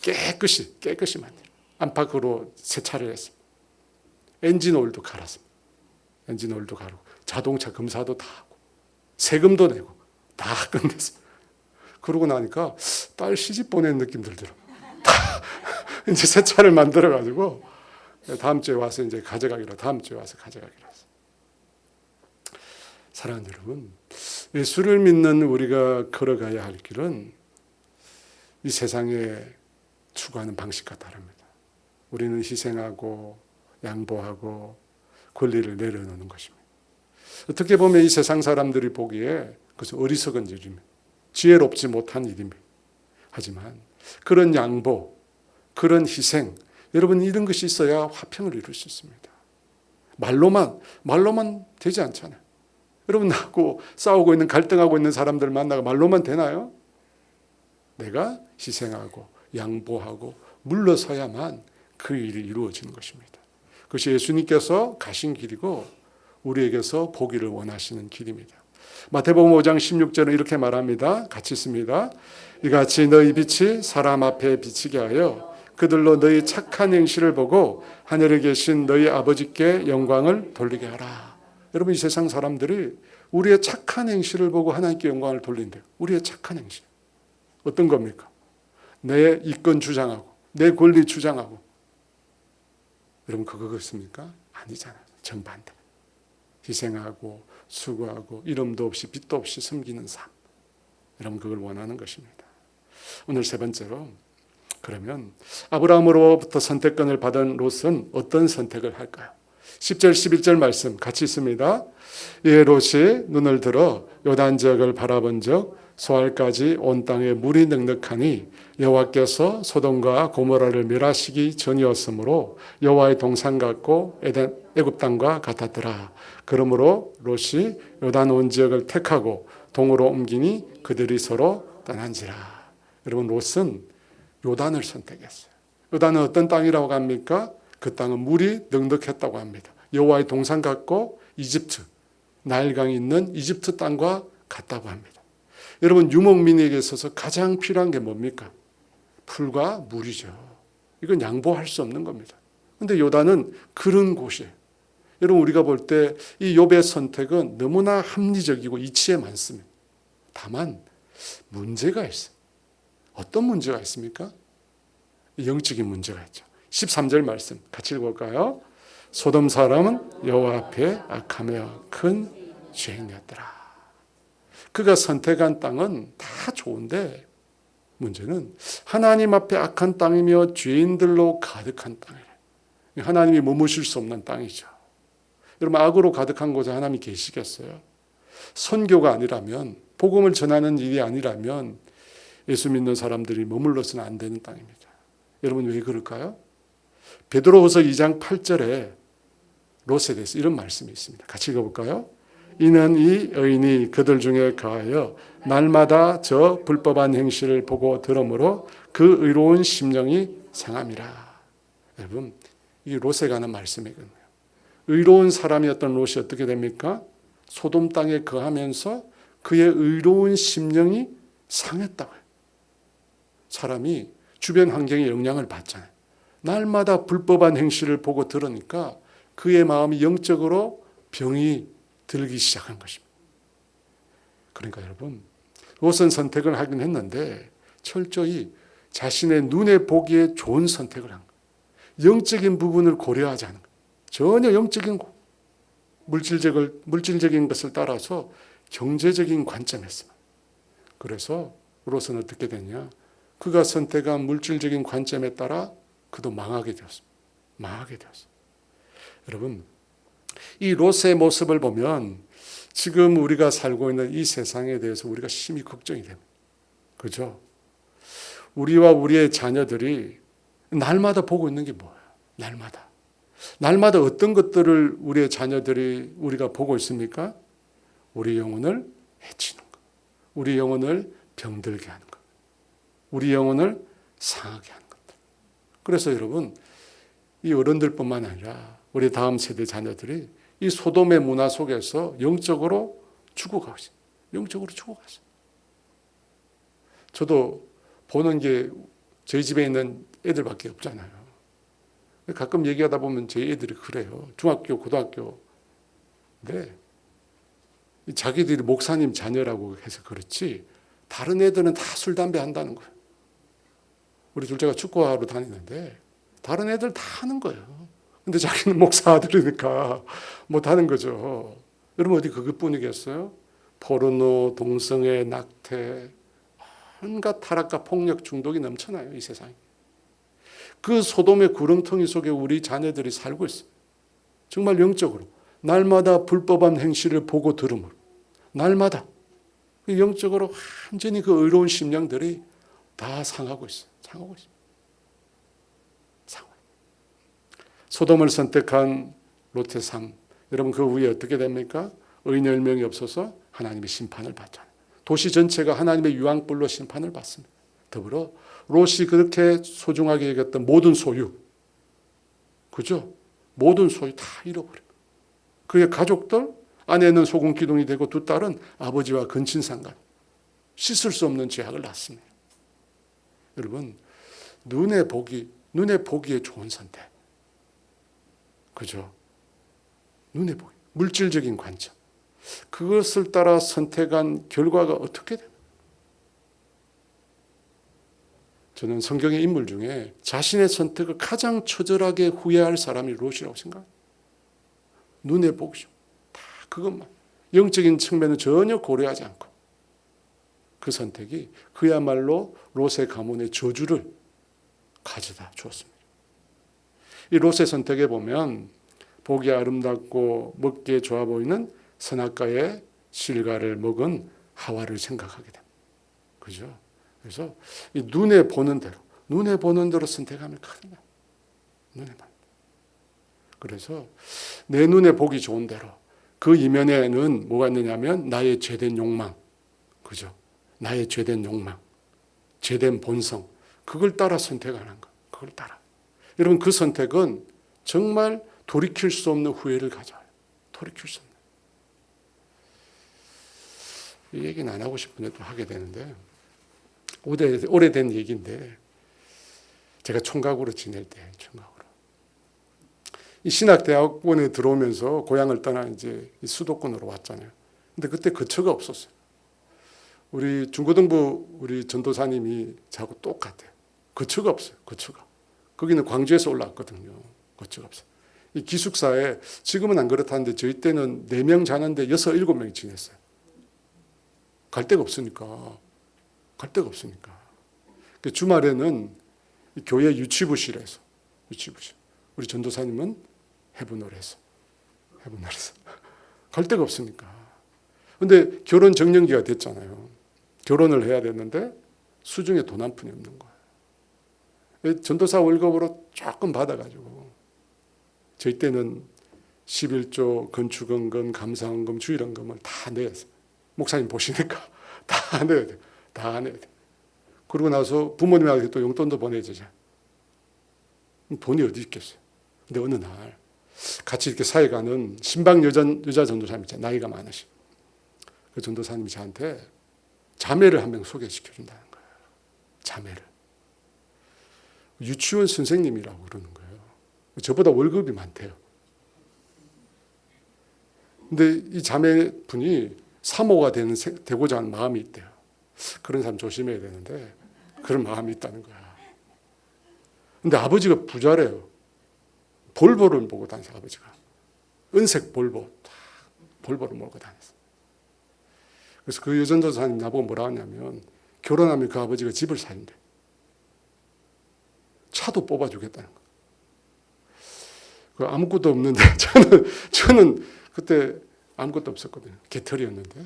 깨끗이 만들어 안팎으로 세차를 했습니다. 엔진 오일도 갈았습니다. 엔진 오일도 가르고 자동차 검사도 다 하고 세금도 내고 다 끝냈습니다. 그러고 나니까 딸 시집 보낸 느낌 들더라고요. 다 이제 세차를 만들어 가지고 다음 주에 와서 이제 가져가기로 했어요. 사랑하는 여러분, 예수를 믿는 우리가 걸어가야 할 길은 이 세상에 추구하는 방식과 다릅니다. 우리는 희생하고 양보하고 권리를 내려놓는 것입니다. 어떻게 보면 이 세상 사람들이 보기에 그것은 어리석은 일입니다. 지혜롭지 못한 일입니다. 하지만 그런 양보, 그런 희생, 여러분 이런 것이 있어야 화평을 이룰 수 있습니다. 말로만 되지 않잖아요. 여러분 나하고 싸우고 있는 갈등하고 있는 사람들 만나고 말로만 되나요? 내가 희생하고 양보하고 물러서야만 그 일이 이루어지는 것입니다. 그것이 예수님께서 가신 길이고 우리에게서 보기를 원하시는 길입니다. 마태복음 5장 16절은 이렇게 말합니다. 같이 있습니다. 이같이 너희 빛이 사람 앞에 비치게 하여 그들로 너희 착한 행실을 보고 하늘에 계신 너희 아버지께 영광을 돌리게 하라. 여러분 이 세상 사람들이 우리의 착한 행실을 보고 하나님께 영광을 돌린대요. 우리의 착한 행실. 어떤 겁니까? 내 이권 주장하고 내 권리 주장하고. 여러분 그거겠습니까? 아니잖아요. 정반대. 희생하고 수고하고 이름도 없이 빛도 없이 섬기는 삶. 여러분 그걸 원하는 것입니다. 오늘 세 번째로 그러면 아브라함으로부터 선택권을 받은 롯은 어떤 선택을 할까요? 10절 11절 말씀 같이 있습니다. 이에 롯이 눈을 들어 요단 지역을 바라본 적 소알까지 온 땅에 물이 넉넉하니 여호와께서 소돔과 고모라를 멸하시기 전이었으므로 여호와의 동산 같고 애굽 땅과 같았더라. 그러므로 롯이 요단 온 지역을 택하고 동으로 옮기니 그들이 서로 떠난지라. 여러분 롯은 요단을 선택했어요. 요단은 어떤 땅이라고 합니까? 그 땅은 물이 넉넉했다고 합니다. 여호와의 동산 같고 이집트, 나일강이 있는 이집트 땅과 같다고 합니다. 여러분 유목민에게 있어서 가장 필요한 게 뭡니까? 풀과 물이죠. 이건 양보할 수 없는 겁니다. 그런데 요단은 그런 곳이에요. 여러분 우리가 볼 때 이 욥의 선택은 너무나 합리적이고 이치에 많습니다. 다만 문제가 있어요. 어떤 문제가 있습니까? 영적인 문제가 있죠. 13절 말씀 같이 읽어볼까요? 소돔 사람은 여호와 앞에 악하며 큰 죄인이었더라. 그가 선택한 땅은 다 좋은데 문제는 하나님 앞에 악한 땅이며 죄인들로 가득한 땅이에요. 하나님이 머무실 수 없는 땅이죠. 여러분 악으로 가득한 곳에 하나님이 계시겠어요? 선교가 아니라면, 복음을 전하는 일이 아니라면 예수 믿는 사람들이 머물러서는 안 되는 땅입니다. 여러분 왜 그럴까요? 베드로후서 2장 8절에 롯에 대해서 이런 말씀이 있습니다. 같이 읽어볼까요? 이는 이 의인이 그들 중에 거하여 날마다 저 불법한 행실을 보고 들으므로 그 의로운 심령이 상함이라. 여러분 이 롯에 관한 말씀이거든요. 의로운 사람이었던 롯이 어떻게 됩니까? 소돔 땅에 거하면서 그의 의로운 심령이 상했다고요. 사람이 주변 환경의 영향을 받잖아요. 날마다 불법한 행실을 보고 들으니까 그의 마음이 영적으로 병이 들기 시작한 것입니다. 그러니까 여러분 롯은 선택을 하긴 했는데 철저히 자신의 눈에 보기에 좋은 선택을 한 거예요. 영적인 부분을 고려하지 않은 거예요. 전혀 영적인 물질적인 것을 따라서 경제적인 관점에서. 그래서 롯은 어떻게 됐냐? 그가 선택한 물질적인 관점에 따라 그도 망하게 되었습니다. 망하게 되었어요. 여러분 이 롯의 모습을 보면 지금 우리가 살고 있는 이 세상에 대해서 우리가 심히 걱정이 됩니다. 그죠? 우리와 우리의 자녀들이 날마다 보고 있는 게 뭐예요? 날마다 어떤 것들을 우리의 자녀들이 우리가 보고 있습니까? 우리 영혼을 해치는 것, 우리 영혼을 병들게 하는 것, 우리 영혼을 상하게 하는 것들. 그래서 여러분 이 어른들뿐만 아니라 우리 다음 세대 자녀들이 이 소돔의 문화 속에서 영적으로 죽어가고 있어요. 영적으로 죽어갔어요. 저도 보는 게 저희 집에 있는 애들밖에 없잖아요. 가끔 얘기하다 보면 저희 애들이 그래요. 중학교, 고등학교. 네. 자기들이 목사님 자녀라고 해서 그렇지 다른 애들은 다 술, 담배 한다는 거예요. 우리 둘째가 축구하러 다니는데 다른 애들 다 하는 거예요. 근데 자기는 목사 아들이니까 못하는 거죠. 여러분 어디 그것뿐이겠어요? 포르노, 동성애, 낙태, 온갖 타락과 폭력 중독이 넘쳐나요. 이 세상에. 그 소돔의 구렁텅이 속에 우리 자녀들이 살고 있어요. 정말 영적으로 날마다 불법한 행실을 보고 들음으로 날마다 영적으로 완전히 그 의로운 심령들이 다 상하고 있어요. 상하고 있어요. 소돔을 선택한 롯의 삶, 여러분 그 후에 어떻게 됩니까? 의인 10명이 없어서 하나님의 심판을 받잖아요. 도시 전체가 하나님의 유황불로 심판을 받습니다. 더불어 롯이 그렇게 소중하게 여겼던 모든 소유, 그죠? 모든 소유 다 잃어버려요. 그의 가족들, 아내는 소금 기둥이 되고 두 딸은 아버지와 근친상간, 씻을 수 없는 죄악을 낳습니다. 여러분 눈에 보기에 좋은 선택, 그죠? 눈에 보기, 물질적인 관점, 그것을 따라 선택한 결과가 어떻게 됩니까? 저는 성경의 인물 중에 자신의 선택을 가장 처절하게 후회할 사람이 롯이라고 생각합니다. 눈에 보기죠. 다 그것만. 영적인 측면은 전혀 고려하지 않고 그 선택이 그야말로 롯의 가문의 저주를 가져다 주었습니다. 이 롯의 선택에 보면 보기 아름답고 먹기에 좋아 보이는 선악과의 실과를 먹은 하와를 생각하게 됩니다. 그죠? 그래서 이 눈에 보는 대로 선택하면 큰일 나요. 눈에 보는 대로. 그래서 내 눈에 보기 좋은 대로 그 이면에는 뭐가 있느냐면 나의 죄된 욕망, 그죠? 나의 죄된 욕망, 죄된 본성, 그걸 따라 선택하는 거. 그걸 따라. 여러분 그 선택은 정말 돌이킬 수 없는 후회를 가져와요. 돌이킬 수 없는. 이 얘기는 안 하고 싶은데 또 하게 되는데 오래된 얘기인데 제가 총각으로 지낼 때 이 신학대학원에 들어오면서 고향을 떠나 이제 수도권으로 왔잖아요. 근데 그때 거처가 없었어요. 우리 중고등부 우리 전도사님이 저하고 똑같아요. 거처가 없어요. 거처가. 거기는 광주에서 올라왔거든요. 거처가 없어요. 이 기숙사에 지금은 안 그렇다는데 저희 때는 4명 자는데 6, 7명이 지냈어요. 갈 데가 없으니까. 주말에는 교회 유치부실에서 우리 전도사님은 해분을 해서 해본 나라에서. 갈 데가 없으니까. 근데 결혼 정년기가 됐잖아요. 결혼을 해야 됐는데 수중에 돈 한 푼이 없는 거예요. 전도사 월급으로 조금 받아가지고 저희 때는 11조 건축원금, 감사원금, 주일원금을 다 내야 돼요. 목사님 보시니까 다 내야 돼요. 다 내야 돼요. 그러고 나서 부모님한테 또 용돈도 보내주자. 돈이 어디 있겠어요. 근데 어느 날 같이 이렇게 사회 가는 신방 여자 전도사님 있잖아요. 나이가 많으신. 그 전도사님이 저한테 자매를 한 명 소개시켜 준다는 거예요. 자매를. 유치원 선생님이라고 그러는 거예요. 저보다 월급이 많대요. 근데 이 자매분이 사모가 되고자 하는 마음이 있대요. 그런 사람 조심해야 되는데 그런 마음이 있다는 거야. 근데 아버지가 부자래요. 볼보를 몰고 다녔어, 아버지가. 은색 볼보. 볼보를 몰고 다녔어. 그래서 그 여전도사님 나보고 뭐라 하냐면 결혼하면 그 아버지가 집을 사준대. 차도 뽑아주겠다는 거. 그 아무것도 없는데 저는 그때 아무것도 없었거든요. 개털이었는데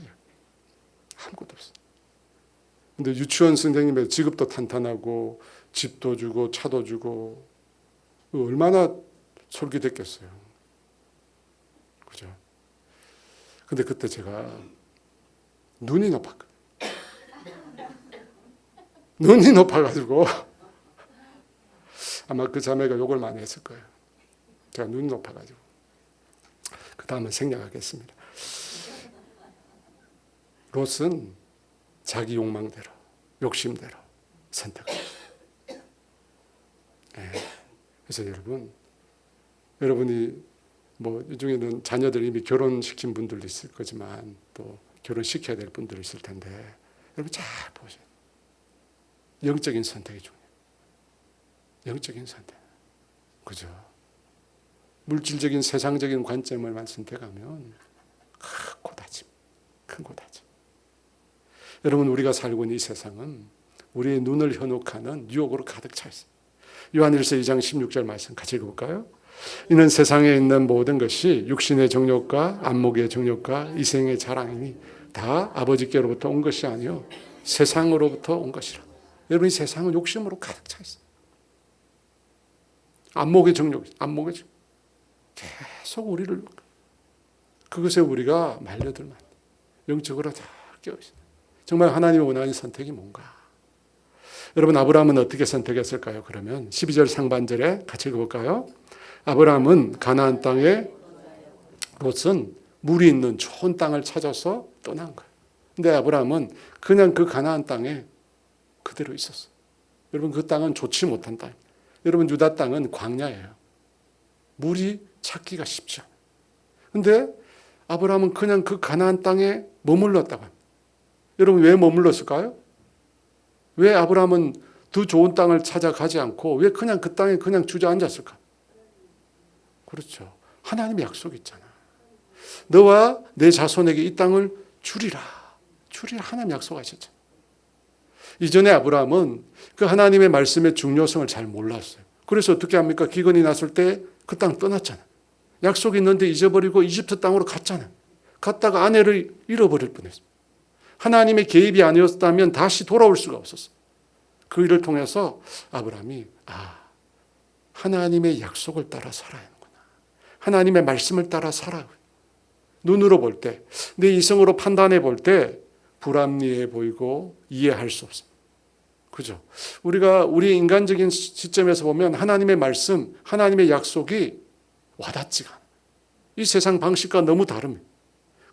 아무것도 없어. 근데 유치원 선생님의 직업도 탄탄하고 집도 주고 차도 주고 얼마나 솔깃했겠어요. 그죠? 근데 그때 제가 눈이 높았거든요. 눈이 높아가지고 아마 그 자매가 욕을 많이 했을 거예요. 제가 눈이 높아가지고. 그 다음은 생략하겠습니다. 롯은 자기 욕망대로, 욕심대로 선택합니다. 네. 그래서 여러분이 뭐 이 중에는 자녀들 이미 결혼시킨 분들도 있을 거지만 또 결혼시켜야 될 분들이 있을 텐데 여러분 잘 보세요. 영적인 선택이 중요해요. 영적인 선택. 그죠? 물질적인 세상적인 관점을만 선택하면 큰 고다짐. 여러분 우리가 살고 있는 이 세상은 우리의 눈을 현혹하는 유혹으로 가득 차 있어요. 요한일서 2장 16절 말씀 같이 읽어볼까요? 이는 세상에 있는 모든 것이 육신의 정욕과 안목의 정욕과 이생의 자랑이니 다 아버지께로부터 온 것이 아니요 세상으로부터 온 것이라. 여러분 이 세상은 욕심으로 가득 차 있어요. 안목의 정욕, 계속 우리를 그것에 우리가 말려들면 영적으로 다 깨어있어요. 정말 하나님이 원하는 선택이 뭔가? 여러분 아브라함은 어떻게 선택했을까요? 그러면 12절 상반절에 같이 읽어볼까요? 아브라함은 가나안 땅에 롯은 물이 있는 좋은 땅을 찾아서 떠난 거예요. 근데 아브라함은 그냥 그 가나안 땅에 그대로 있었어요. 여러분 그 땅은 좋지 못한 땅. 여러분 유다 땅은 광야예요. 물이 찾기가 쉽지 않아요. 근데 아브라함은 그냥 그 가나안 땅에 머물렀다고 합니다. 여러분 왜 머물렀을까요? 왜 아브라함은 더 좋은 땅을 찾아가지 않고 왜 그냥 그 땅에 그냥 주저앉았을까? 그렇죠. 하나님의 약속이 있잖아. 너와 내 자손에게 이 땅을 주리라 하나님 약속하셨잖아. 이전에 아브라함은 그 하나님의 말씀의 중요성을 잘 몰랐어요. 그래서 어떻게 합니까? 기근이 났을 때 그 땅 떠났잖아. 약속이 있는데 잊어버리고 이집트 땅으로 갔잖아. 갔다가 아내를 잃어버릴 뻔했어. 하나님의 개입이 아니었다면 다시 돌아올 수가 없었어. 그 일을 통해서 아브라함이 하나님의 약속을 따라 살아야 하는구나. 하나님의 말씀을 따라 살아. 눈으로 볼 때, 내 이성으로 판단해 볼 때 불합리해 보이고 이해할 수 없어. 그죠? 우리 인간적인 시점에서 보면 하나님의 말씀, 하나님의 약속이 와닿지가 않아. 이 세상 방식과 너무 다릅니다.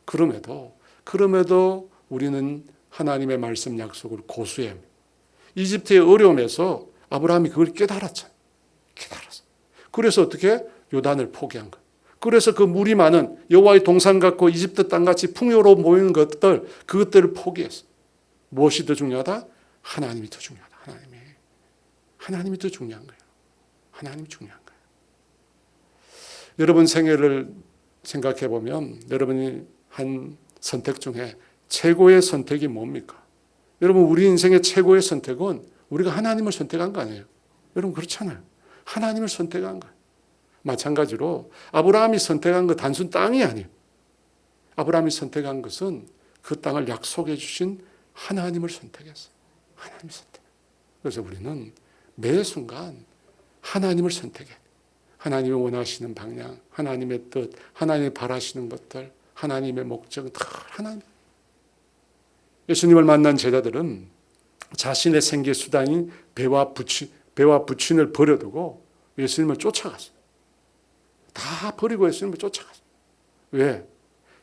그럼에도 우리는 하나님의 말씀 약속을 고수해야 합니다. 이집트의 어려움에서 아브라함이 그걸 깨달았잖아요. 깨달았어. 그래서 어떻게? 요단을 포기한 거예요. 그래서 그 물이 많은 여호와의 동산 같고 이집트 땅같이 풍요로워 보이는 그것들을 포기했어. 무엇이 더 중요하다? 하나님이 더 중요하다. 하나님이 더 중요한 거예요. 하나님이 중요한 거예요. 여러분 생애를 생각해 보면 여러분이 한 선택 중에 최고의 선택이 뭡니까? 여러분 우리 인생의 최고의 선택은 우리가 하나님을 선택한 거 아니에요? 여러분 그렇잖아요. 하나님을 선택한 거예요. 마찬가지로 아브라함이 선택한 것 단순 땅이 아니에요. 아브라함이 선택한 것은 그 땅을 약속해 주신 하나님을 선택했어요. 하나님을 선택. 그래서 우리는 매 순간 하나님을 선택해. 하나님이 원하시는 방향, 하나님의 뜻, 하나님이 바라시는 것들, 하나님의 목적은 다 하나님. 예수님을 만난 제자들은 자신의 생계 수단인 배와 부친을 버려두고 예수님을 쫓아갔어요. 다 버리고 예수님을 쫓아갔어요. 왜?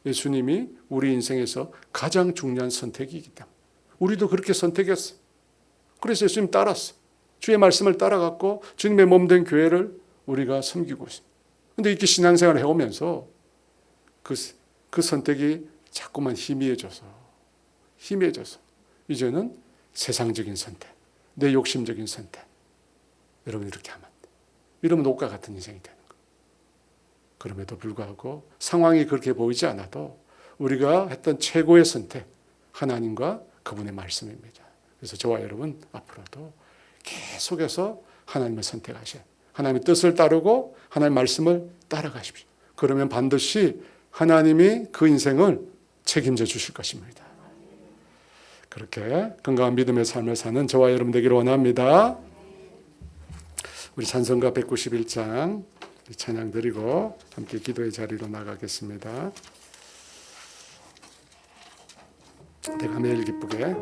예수님이 우리 인생에서 가장 중요한 선택이기 때문에. 우리도 그렇게 선택했어요. 그래서 예수님 따랐어. 주의 말씀을 따라갔고 주님의 몸된 교회를 우리가 섬기고 있습니다. 그런데 이렇게 신앙생활을 해오면서 그 선택이 자꾸만 희미해져서 이제는 세상적인 선택, 내 욕심적인 선택. 여러분 이렇게 하면 안 돼. 이러면 옥과 같은 인생이 되는 거예요. 그럼에도 불구하고 상황이 그렇게 보이지 않아도 우리가 했던 최고의 선택, 하나님과 그분의 말씀입니다. 그래서 저와 여러분 앞으로도 계속해서 하나님을 선택하셔야 돼요. 하나님의 뜻을 따르고 하나님의 말씀을 따라가십시오. 그러면 반드시 하나님이 그 인생을 책임져 주실 것입니다. 그렇게 건강한 믿음의 삶을 사는 저와 여러분 되기를 원합니다. 우리 찬송가 191장 찬양 드리고 함께 기도의 자리로 나가겠습니다. 내가 매일 기쁘게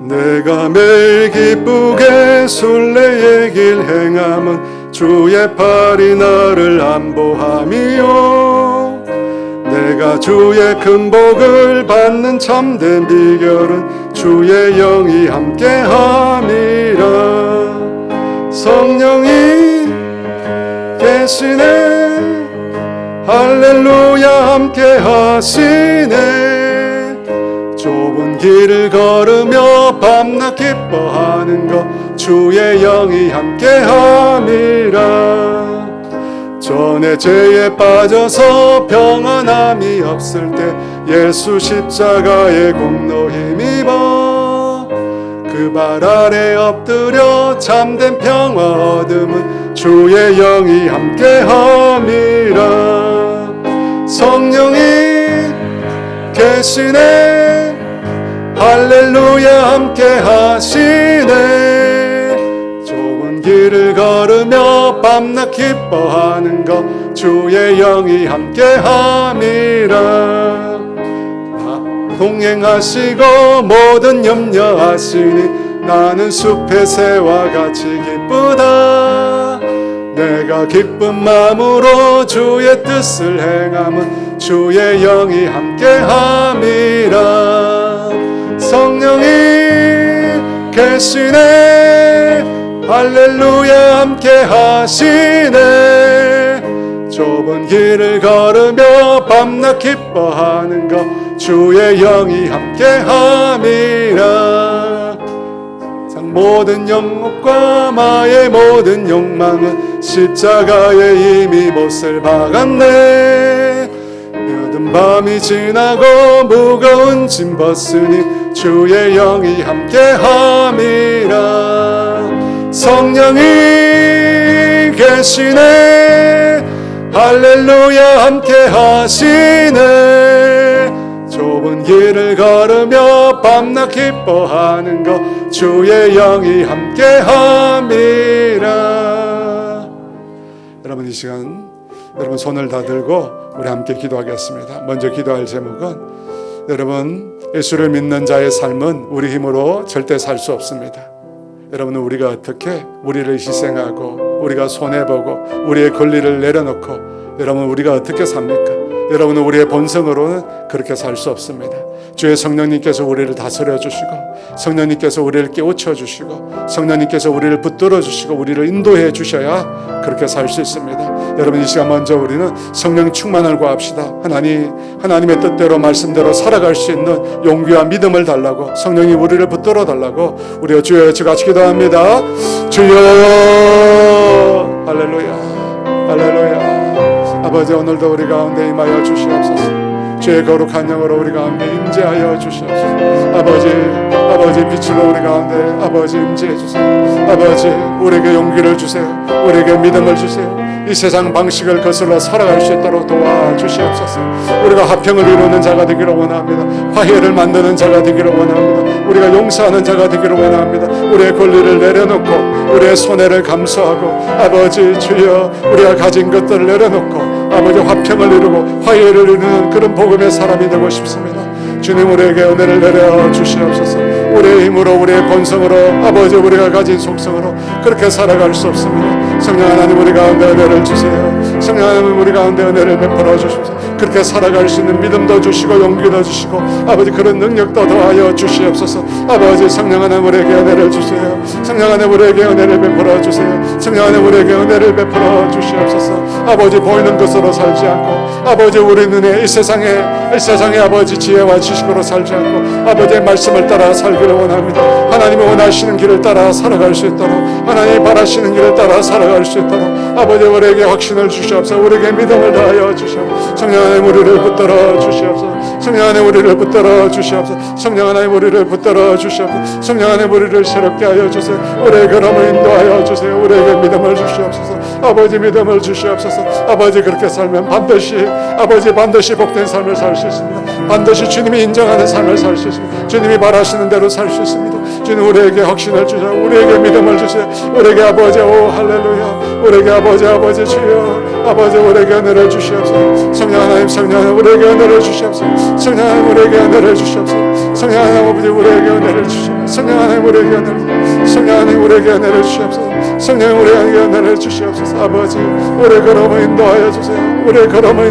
내가 매일 기쁘게 순례의 길 행함은 주의 팔이 나를 안보함이요 내가 주의 큰 복을 받는 참된 비결은 주의 영이 함께함이라 성령이 계시네 할렐루야 함께하시네 좁은 길을 걸으며 밤낮 기뻐하는 것 주의 영이 함께함이라 전에 죄에 빠져서 평안함이 없을 때 예수 십자가의 공로 힘입어 그 발 아래 엎드려 참된 평화 얻음은 주의 영이 함께함이라 성령이 계시네 할렐루야 함께하시네 좁은 길을 걸으며 밤낮 기뻐하는 것 주의 영이 함께함이라 동행하시고 모든 염려하시니 나는 숲의 새와 같이 기쁘다 내가 기쁜 마음으로 주의 뜻을 행함은 주의 영이 함께함이라 성령이 계시네 할렐루야 함께하시네 좁은 길을 걸으며 밤낮 기뻐하는 것 주의 영이 함께함이라 모든 영혼과 마의 모든 욕망은 십자가에 이미 못을 박았네 여든 밤이 지나고 무거운 짐 벗으니 주의 영이 함께함이라 성령이 계시네 할렐루야 함께하시네 좁은 길을 걸으며 밤낮 기뻐하는 것 주의 영이 함께함이라 여러분 이 시간 여러분 손을 다 들고 우리 함께 기도하겠습니다. 먼저 기도할 제목은 여러분 예수를 믿는 자의 삶은 우리 힘으로 절대 살 수 없습니다. 여러분은 우리가 어떻게 우리를 희생하고 우리가 손해보고 우리의 권리를 내려놓고 여러분 우리가 어떻게 삽니까? 여러분은 우리의 본성으로는 그렇게 살 수 없습니다. 주의 성령님께서 우리를 다스려 주시고 성령님께서 우리를 깨우쳐 주시고 성령님께서 우리를 붙들어 주시고 우리를 인도해 주셔야 그렇게 살 수 있습니다. 여러분 이 시간 먼저 우리는 성령 충만을 구합시다. 하나님의 뜻대로 말씀대로 살아갈 수 있는 용기와 믿음을 달라고 성령이 우리를 붙들어 달라고 우리가 주여 같이 기도합니다. 주여 할렐루야 할렐루야 아버지 오늘도 우리 가운데 임하여 주시옵소서. 주의 거룩한 영으로 우리 가운데 임재하여 주시옵소서. 아버지 빛으로 우리 가운데 아버지 임재해 주세요. 아버지 우리에게 용기를 주세요. 우리에게 믿음을 주세요. 이 세상 방식을 거슬러 살아갈 수 있도록 도와주시옵소서. 우리가 화평을 이루는 자가 되기를 원합니다. 화해를 만드는 자가 되기를 원합니다. 우리가 용서하는 자가 되기를 원합니다. 우리의 권리를 내려놓고 우리의 손해를 감수하고 아버지 주여 우리가 가진 것들을 내려놓고 아버지 화평을 이루고 화해를 이루는 그런 복음의 사람이 되고 싶습니다. 주님 우리에게 은혜를 내려 주시옵소서. 우리의 힘으로 우리의 본성으로 아버지 우리가 가진 속성으로 그렇게 살아갈 수 없습니다. 성령 하나님 우리 가운데 은혜를 주세요. 성령 하나님 우리 가운데 은혜를 베풀어 주십시오. 그렇게 살아갈 수 있는 믿음도 주시고 용기도 주시고 아버지 그런 능력도 더하여 주시옵소서. 아버지 성령 하나님 우리에게 은혜를 주세요. 성령 하나님 우리에게 은혜를 베풀어 주세요. 성령 하나님 우리에게 은혜를 베풀어 주시옵소서. 아버지 보이는 것으로 살지 않고 아버지 우리 눈에 이 세상에 아버지 지혜와 지식으로 살지 않고 아버지의 말씀을 따라 살기를 원합니다. 하나님이 원하시는 길을 따라 살아갈 수 있도록 하나님이 바라시는 길을 따라 살아갈 수 있도록 아버지 우리에게 확신을 주시옵소서. 우리에게 믿음을 다하여 주시옵소서. 성령 하나님 우리를 붙들어 주시옵소서. 성령 하나님 우리를 붙들어 주시옵소서. 성령 하나님 우리를 붙들어 주시옵소서. 성령 하나님 우리를 새롭게 하여 주세요. 우리의 걸음을 인도하여 주세요. 우리에게 믿음을 주시옵소서. 아버지 믿음을 주시옵소서. 아버지 그렇게 살면 반드시 복된 삶을 살 수 있습니다. 반드시 주님이 인정하는 삶을 살 수 있습니다. 주님이 바라시는 대로 살 수 있습니다. 주님 우리에게 확신을 주셔. 우리에게 믿음을 주세요. 우리에게 아버지 오 할렐루야. 우리에게 아버지 주여 아버지 우리에게 은혜를 주시옵소서. 성령 하나님 우리에게 은혜를 주시옵소서. 성령 하나님 우리에게 은혜를 주시옵소서. 성령 하나님 아버지 우리에게 은혜를 주시옵소서. 성령 하나님 우리에게 은혜를 성령 하나님 우리에게 은혜를 주시옵소서. 성령 우리에게 은혜를 주시옵소서. 아버지 우리의 걸음을 인도하여 주세요. 우리의 걸음을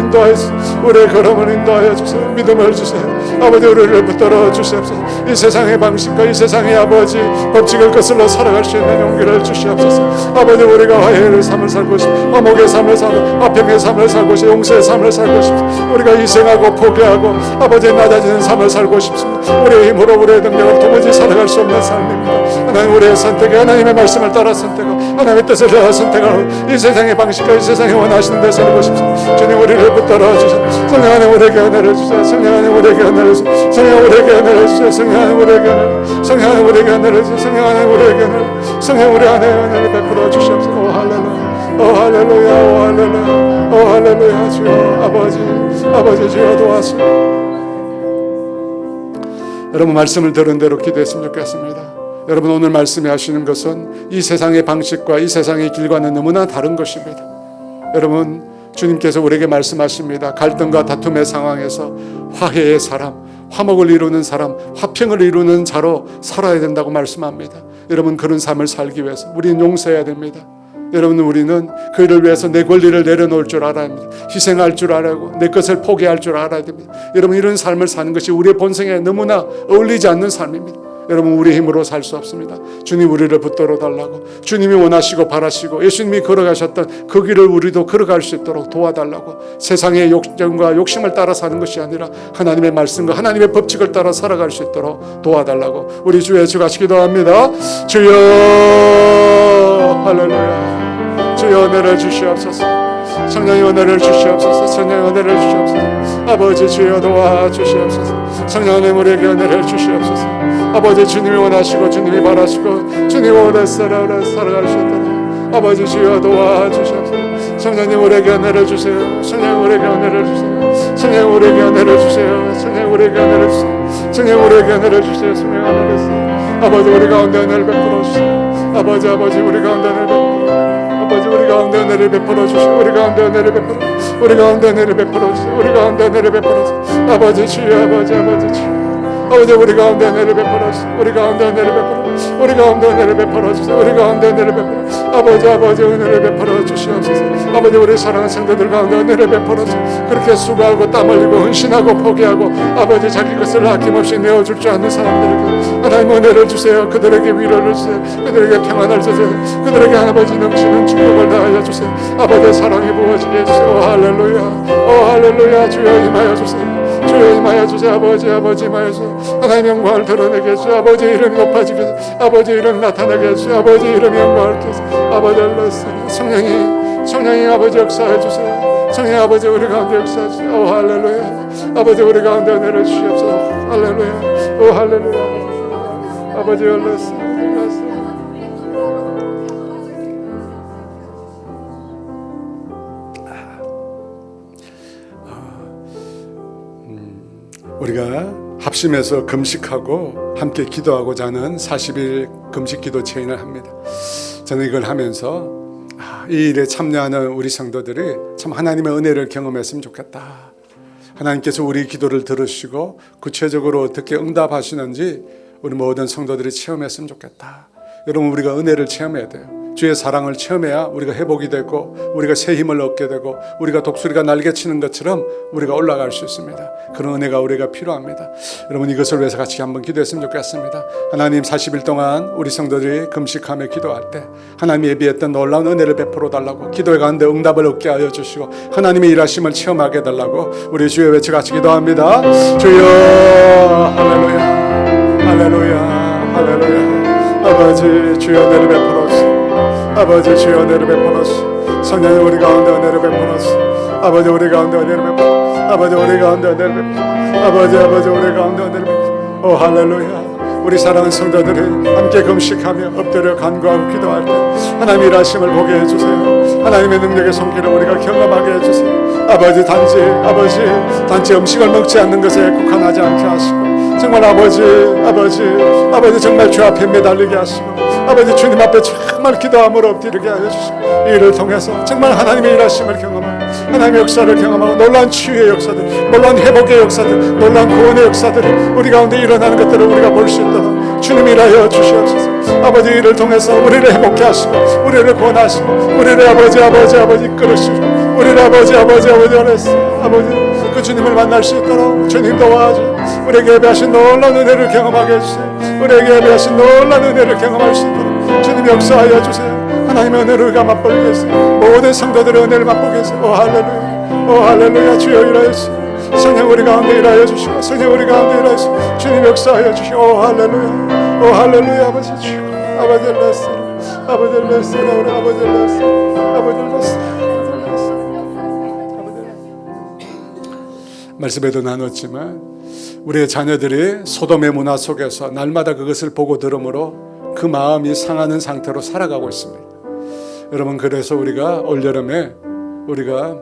인도하여 주세요. 믿음을 주세요. 아버지 우리를 붙들어 주시옵소서. 이 세상의 방식과 이 세상의 아버지 법칙을 거슬러 살아갈 수 있는 용기를 주시옵소서. 아버지 우리가 화해의 삶을 살고 싶습니다. 화목의 삶을 살고 화평의 삶을 살고 싶습니다. 용서의 삶을 살고 싶습니다. 우리가 희생하고 포기하고 아버지 낮아지는 삶을 살고 싶습니다. 우리의 힘으로 우리의 능력으로 도무지 살아갈 수 없는 삶입니다. 하나님 우리의 선택이 하나님의 말씀을 따라 선택하고 하나님의 뜻을 따라 선택하고 이 세상의 방식과 이 세상이 원하시는 데 살고 싶습니다. 주님 우리를 붙들어 주셔서 성령 하나님 우리에게 은혜를 주세요. 성령 하나님 우리에게 은혜를 주세요. 성령 우리에게 은혜를 주세요. 성령 하나님 우리에게 은혜를 성령 하나님 우리에게 은혜를 주세요. 성령 하나님 우리에게 은혜를 성령 우리 안에 은혜를 베풀어 주시옵소서. 오 할렐루야 오 할렐루야 오 할렐루야 오 할렐루야 주여 아버지 주여 도와주시옵소서. 여러분 말씀을 들은 대로 기도했으면 좋겠습니다. 여러분 오늘 말씀이 하시는 것은 이 세상의 방식과 이 세상의 길과는 너무나 다른 것입니다. 여러분 주님께서 우리에게 말씀하십니다. 갈등과 다툼의 상황에서 화해의 사람, 화목을 이루는 사람, 화평을 이루는 자로 살아야 된다고 말씀합니다. 여러분 그런 삶을 살기 위해서 우리는 용서해야 됩니다. 여러분 우리는 그 일을 위해서 내 권리를 내려놓을 줄 알아야 합니다. 희생할 줄 알고 내 것을 포기할 줄 알아야 됩니다. 여러분 이런 삶을 사는 것이 우리의 본성에 너무나 어울리지 않는 삶입니다. 여러분 우리 힘으로 살 수 없습니다. 주님 우리를 붙들어 달라고 주님이 원하시고 바라시고 예수님이 걸어가셨던 그 길을 우리도 걸어갈 수 있도록 도와달라고 세상의 욕정과 욕심을 따라 사는 것이 아니라 하나님의 말씀과 하나님의 법칙을 따라 살아갈 수 있도록 도와달라고 우리 주 예수 같이 기도합니다. 주여 할렐루야 주여 은혜를 주시옵소서. 성령의 은혜를 주시옵소서. 성령의 은혜를 주시옵소서. 아버지 주여 도와주시옵소서. 성령의 우리에게 은혜를 주시옵소서. 아버지 주님이 원하시고 주님이 바라시고 주님이 원해서 살아갈 수 있도록 아버지 주여 도와주시옵소서. 성령님 우리에게 은혜를 주세요. 성령 우리에게 은혜를 주세요. 성령 우리에게 은혜를 주세요. 성령 우리에게 은혜를 주세요. 성령 우리에게 은혜를 주세요. 성령 은혜를 아버지 우리 가운데 은혜를 베풀어 주세요. 아버지 우리 가운데 은혜를 아버지 우리 가운데 은혜를 베풀어 주시고 우리 가운데 은혜를 베풀어 우리 가운데 은혜를 베풀어 주세요. 우리 가운데 은혜를 베풀어 주세요. 아버지 주여 아버지 주여 아버지 우리 가운데 은혜를 베풀어 주세요. 우리 가운데 은혜를 베풀어 우리 가운데 은혜를 베풀어 주세요. 우리 가운데 은혜를 베풀어 아버지 은혜를 베풀어 주시옵소서. 아버지 우리 사랑하는 성도들 가운데 은혜를 베풀어 주세요. 그렇게 수고하고 땀 흘리고 헌신하고 포기하고 아버지 자기 것을 아낌없이 내어줄 줄 아는 사람들에게 하나님 은혜를 주세요. 그들에게 위로를 주세요. 그들에게 평안을 주세요. 그들에게 아버지 넘치는 축복을 다하여 주세요. 아버지 사랑이 부어지게 해주세요. 오 할렐루야 오 할렐루야 주여 임하여 주세요. 주여 임하여 주세요. 아버지 임하여 주세요. 하나님의 영광을 드러내게 해주세요. 아버지 이름이 높아지게 해주세요. 아버지 이름 나타나게 해주세요. 아버지 이름의 영광을 주세요. 아버지 성령이 아버지 역사해 주세요. 성령 아버지 우리 가운데 역사하시오. 오 할렐루야. 아버지 우리 가운데 은혜를 주시옵소서. 할렐루야. 오 할렐루야. 아버지 열렸어. 우리가 합심해서 금식하고 함께 기도하고자 하는 40일 금식 기도 체인을 합니다. 저는 이걸 하면서 이 일에 참여하는 우리 성도들이 참 하나님의 은혜를 경험했으면 좋겠다. 하나님께서 우리 기도를 들으시고 구체적으로 어떻게 응답하시는지 우리 모든 성도들이 체험했으면 좋겠다. 여러분 우리가 은혜를 체험해야 돼요. 주의 사랑을 체험해야 우리가 회복이 되고 우리가 새 힘을 얻게 되고 우리가 독수리가 날개치는 것처럼 우리가 올라갈 수 있습니다. 그런 은혜가 우리가 필요합니다. 여러분 이것을 위해서 같이 한번 기도했으면 좋겠습니다. 하나님 40일 동안 우리 성도들이 금식하며 기도할 때 하나님이 예비했던 놀라운 은혜를 베풀어 달라고 기도의 가운데 응답을 얻게 하여 주시고 하나님의 일하심을 체험하게 해달라고 우리 주여 외쳐 같이 기도합니다. 주여 할렐루야 할렐루야 할렐루야. 아버지 주여 은혜를 베풀어 주시고 아버지 주여 은혜를 베풀어주시오. 성령이 우리 가운데 은혜를 베풀어주시오. 아버지 우리 가운데 은혜를 베풀어. 아버지 우리 가운데 은혜를 베풀어. 아버지 우리 가운데 은혜를 베풀어. 오 할렐루야. 우리 사랑하는 성도들이 함께 금식하며 엎드려 간구하고 기도할 때 하나님의 일하심을 보게 해주세요. 하나님의 능력의 손길을 우리가 경험하게 해주세요. 아버지 단지 음식을 먹지 않는 것에 국한하지 않게 하시고 정말 아버지 정말 주 앞에 매달리게 하시고 아버지 주님 앞에 정말 기도함으로 엎드리게 하여 주시고 이 일을 통해서 정말 하나님의 일하심을 경험하고 하나님의 역사를 경험하고 놀라운 치유의 역사들, 놀라운 회복의 역사들, 놀라운 구원의 역사들이 우리 가운데 일어나는 것들을 우리가 볼 수 있도록 주님 일하여 주시옵소서. 아버지 이를 통해서 우리를 회복케 하시고 우리를 구원하시고 우리를 아버지 이끌으시고 우리를 아버지 안에서 아버지 그 주님을 만날 수 있도록 주님 도와주시고 우리에게 예배하신 놀라운 은혜를 경험하게 해주세요. 우리에게 예배하신 놀라운 은혜를 경험할 수 있도록 주님 역사하여 주세요. 하나님의 은혜를 우리가 맛보게 해주세요. 모든 성도들의 은혜를 맛보게 해주세요. 오 할렐루야 주여 일하여 주시고 성령 우리 가운데 일하여 주시고 성령 우리 가운데 일하여 주시고 주님 역사하여 주시고 오 할렐루야 아버지 주여 아버지를 냈어 우리 아버지를 냈어 말씀에도 나눴지만 우리의 자녀들이 소돔의 문화 속에서 날마다 그것을 보고 들음으로 그 마음이 상하는 상태로 살아가고 있습니다. 여러분 그래서 우리가 올여름에 우리가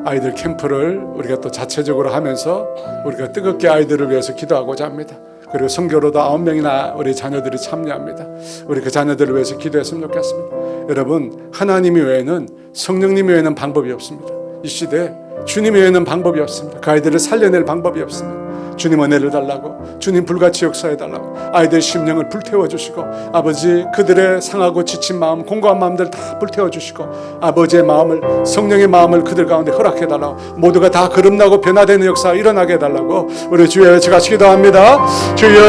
아이들 캠프를 우리가 또 자체적으로 하면서 우리가 뜨겁게 아이들을 위해서 기도하고자 합니다. 그리고 선교로도 9명이나 우리 자녀들이 참여합니다. 우리 그 자녀들을 위해서 기도했으면 좋겠습니다. 여러분 하나님 외에는 성령님 외에는 방법이 없습니다. 이 시대에 주님 외에는 방법이 없습니다. 그 아이들을 살려낼 방법이 없습니다. 주님 은혜를 달라고 주님 불같이 역사해 달라고 아이들 심령을 불태워 주시고 아버지 그들의 상하고 지친 마음 공고한 마음들 다 불태워 주시고 아버지의 마음을 성령의 마음을 그들 가운데 허락해 달라고 모두가 다 거듭나고 변화되는 역사 일어나게 해달라고 우리 주여 같이 기도합니다. 주여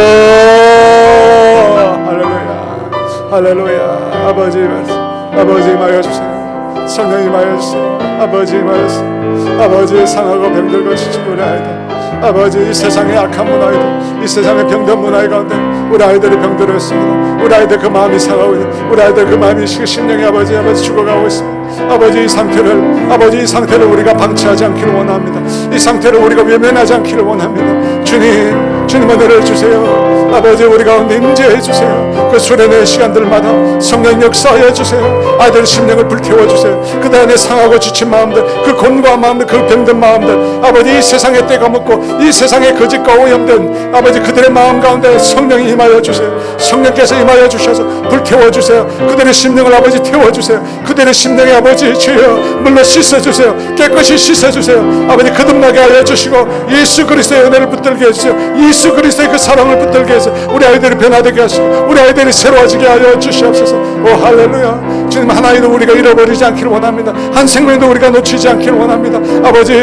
할렐루야 아버지 임하여 주세요. 성령이 임하여 주세요. 아버지 임하여 주세요. 아버지 상하고 병들고 지친 우리 아이들 아버지 이 세상의 악한 문화에도 이 세상의 병든 문화에 가운데 우리 아이들이 병들어 있습니다. 우리 아이들 그 마음이 상하고 있는 우리 아이들 그 마음이 심령이 아버지 죽어가고 있습니다. 아버지 이 상태를 우리가 방치하지 않기를 원합니다. 이 상태를 우리가 외면하지 않기를 원합니다. 주님 은혜를 주세요. 아버지 우리 가운데 임재해 주세요. 그 수련의 시간들마다 성령 역사하여 주세요. 아이들 심령을 불태워 주세요. 그들 안에 상하고 지친 마음들 그 곤고한 마음들 그 병든 마음들 아버지 이 세상의 때가 묻고 이 세상의 거짓과 오염된 아버지 그들의 마음 가운데 성령이 임하여 주세요. 성령께서 임하여 주셔서 불태워 주세요. 그들의 심령을 아버지 태워 주세요. 그들의 심령에 아버지 주여 물로 씻어 주세요. 깨끗이 씻어 주세요. 아버지 거듭나게 하여 주시고 예수 그리스도의 은혜를 붙들게 해주세요. 예수 그리스도의 그 사랑을 붙들게 해서 우리 아이들이 변화되게 하시고 우리 아이들이 새로워지게 하여 주시옵소서. 오 할렐루야. 주님 하나이도 우리가 잃어버리지 않기를 원합니다. 한 생명도 우리가 놓치지 않기를 원합니다. 아버지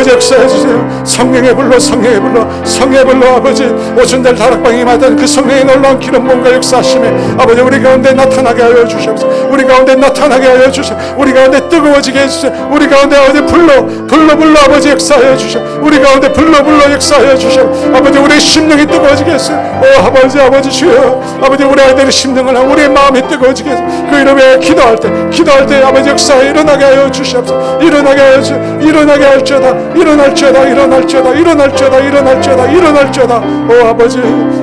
역사해 주세요. 성령의 불로 아버지 오순절 다락방에 임하던 그 성령의 놀라운 기름 몸과 역사하심에 아버지 우리 가운데 나타나게 하여 주시옵소서. 우리 가운데 나타나게 하여 주시옵소서. 우리 가운데 뜨거워지게 해주세요. 우리 가운데 아버지 불로 아버지 역사하여 주시옵소서. 우리 가운데 불로 역사하여 주시옵소서. 아버지 우리 심령이 뜨거워지게 했어요. 아버지 주여, 아버지 우리 아이들의 심령을 우리의 마음이 뜨거워지게 해서 그 이름에 기도할 때 아버지 역사에 일어나게 하여 주시옵소서. 일어나게 할지어다.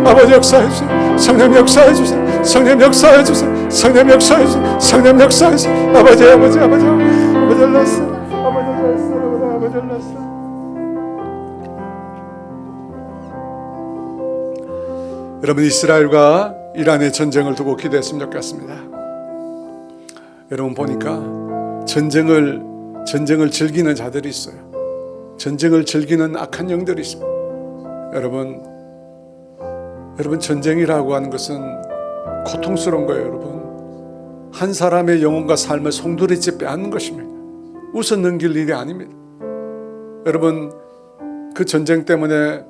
아버지 역사해 주세요. 성령 역사해 주세요. 성령 역사해 주세요. 성령 역사해 주세요. 성령 역사해 주세요. 아버지 잘났어. 아버지 잘났어. 여러분, 이스라엘과 이란의 전쟁을 두고 기도했으면 좋겠습니다. 여러분 보니까 전쟁을 즐기는 자들이 있어요. 전쟁을 즐기는 악한 영들이 있습니다. 여러분 전쟁이라고 하는 것은 고통스러운 거예요. 여러분, 한 사람의 영혼과 삶을 송두리째 빼앗는 것입니다. 웃어 넘길 일이 아닙니다. 여러분, 그 전쟁 때문에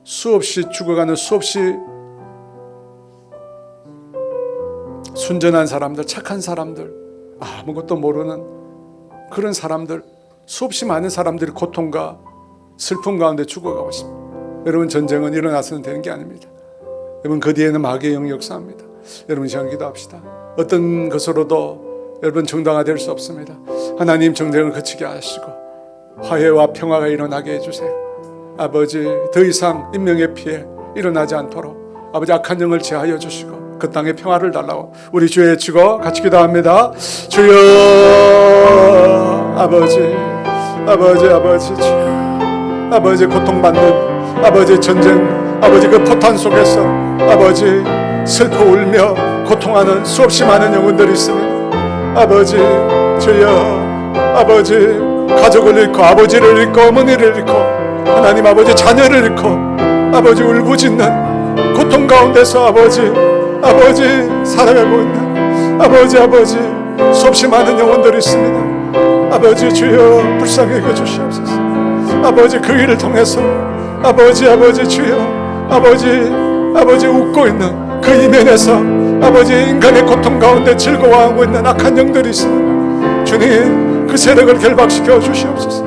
수없이 죽어가는, 수없이 순전한 사람들, 착한 사람들, 아무것도 모르는 그런 사람들, 수없이 많은 사람들이 고통과 슬픔 가운데 죽어가고 있습니다. 여러분, 전쟁은 일어나서는 되는 게 아닙니다. 여러분, 그 뒤에는 마귀의 영이 역사합니다. 여러분, 시간 기도합시다. 어떤 것으로도 여러분 정당화될 수 없습니다. 하나님, 전쟁을 그치게 하시고 화해와 평화가 일어나게 해주세요. 아버지, 더 이상 인명의 피해 일어나지 않도록 아버지 악한 영을 제하여 주시고 그 땅에 평화를 달라고 우리 주에 외치고 같이 기도합니다. 주여, 아버지 주여, 아버지 고통받는 아버지 전쟁, 아버지 그 포탄 속에서 아버지 슬퍼 울며 고통하는 수없이 많은 영혼들이 있습니다. 아버지 주여, 아버지 가족을 잃고 아버지를 잃고 어머니를 잃고 하나님 아버지 자녀를 잃고 아버지 울부짖는 고통 가운데서 아버지 살아가고 있는 아버지 수없이 많은 영혼들이 있습니다. 아버지 주여, 불쌍히 여겨 주시옵소서. 아버지 그 일을 통해서 아버지 주여, 아버지 웃고 있는 그 이면에서 아버지 인간의 고통 가운데 즐거워하고 있는 악한 영들이 있습니다. 주님, 그 세력을 결박시켜 주시옵소서.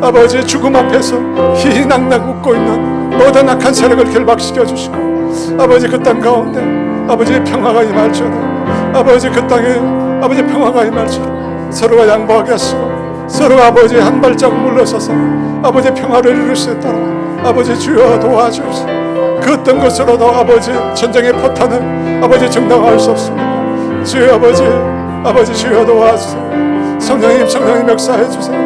아버지 죽음 앞에서 희희낙낙 웃고 있는 모든 악한 세력을 결박시켜 주시고 아버지 그 땅 가운데 아버지 평화가 임할지어다. 아버지 그 땅에 아버지 평화가 임할지어다. 서로가 양보하게 하시고 서로가 아버지 한 발자국 물러서서 아버지 평화를 이룰 수 있도록 아버지 주여 도와주시옵소서. 그 어떤 것으로도 아버지 전쟁의 포탄을 아버지 정당화할 수 없습니다. 주여 아버지 주여 도와주세요. 성령님 역사해 주세요.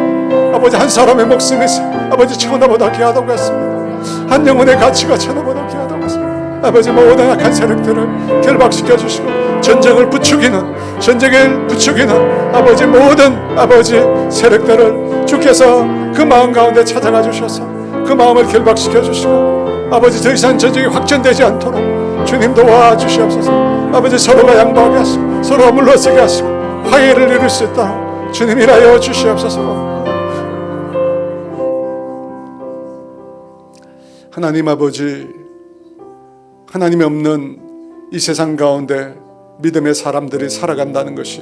아버지 한 사람의 목숨이 아버지 천하보다 귀하다고 했습니다. 한 영혼의 가치가 천하보다 귀하다고 했습니다. 아버지 모든 악한 세력들을 결박시켜 주시고 전쟁을 부추기는 아버지 모든 아버지 세력들을 주께서 그 마음 가운데 찾아가 주셔서 그 마음을 결박시켜 주시고 아버지 더 이상 전쟁이 확전되지 않도록 주님 도와주시옵소서. 아버지 서로가 양보하게 하시고 서로가 물러서게 하시고 화해를 이룰 수 있도록 주님 일하여 주시옵소서. 하나님 아버지, 하나님이 없는 이 세상 가운데 믿음의 사람들이 살아간다는 것이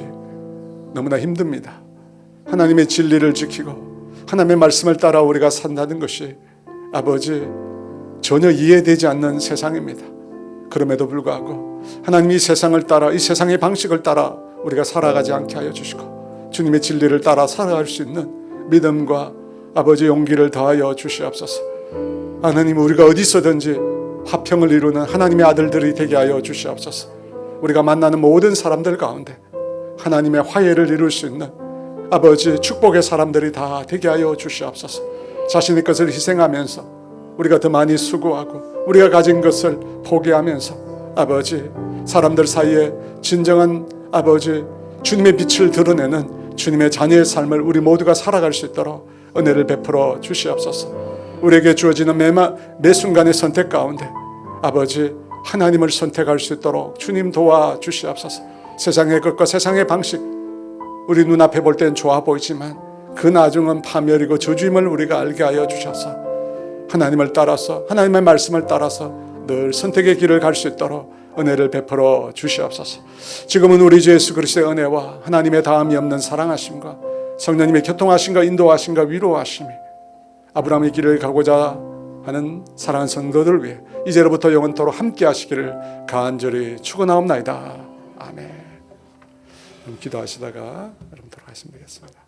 너무나 힘듭니다. 하나님의 진리를 지키고 하나님의 말씀을 따라 우리가 산다는 것이 아버지 전혀 이해되지 않는 세상입니다. 그럼에도 불구하고 하나님이 이 세상을 따라, 이 세상의 방식을 따라 우리가 살아가지 않게 하여 주시고 주님의 진리를 따라 살아갈 수 있는 믿음과 아버지 용기를 더하여 주시옵소서. 하나님, 우리가 어디서든지 화평을 이루는 하나님의 아들들이 되게 하여 주시옵소서. 우리가 만나는 모든 사람들 가운데 하나님의 화해를 이룰 수 있는 아버지 축복의 사람들이 다 되게 하여 주시옵소서. 자신의 것을 희생하면서 우리가 더 많이 수고하고 우리가 가진 것을 포기하면서 아버지 사람들 사이에 진정한 아버지 주님의 빛을 드러내는 주님의 자녀의 삶을 우리 모두가 살아갈 수 있도록 은혜를 베풀어 주시옵소서. 우리에게 주어지는 매 순간의 선택 가운데 아버지 하나님을 선택할 수 있도록 주님 도와주시옵소서. 세상의 것과 세상의 방식 우리 눈앞에 볼 땐 좋아 보이지만 그 나중은 파멸이고 저주임을 우리가 알게 하여 주셔서 하나님을 따라서 하나님의 말씀을 따라서 늘 선택의 길을 갈 수 있도록 은혜를 베풀어 주시옵소서. 지금은 우리 주 예수 그리스도의 은혜와 하나님의 다함이 없는 사랑하심과 성령님의 교통하심과 인도하심과 위로하심이 아브라함의 길을 가고자 하는 사랑하는 성도들 위해 이제로부터 영원토록 함께 하시기를 간절히 축원하옵나이다. 아멘. 기도하시다가 여러분 돌아가시면 되겠습니다.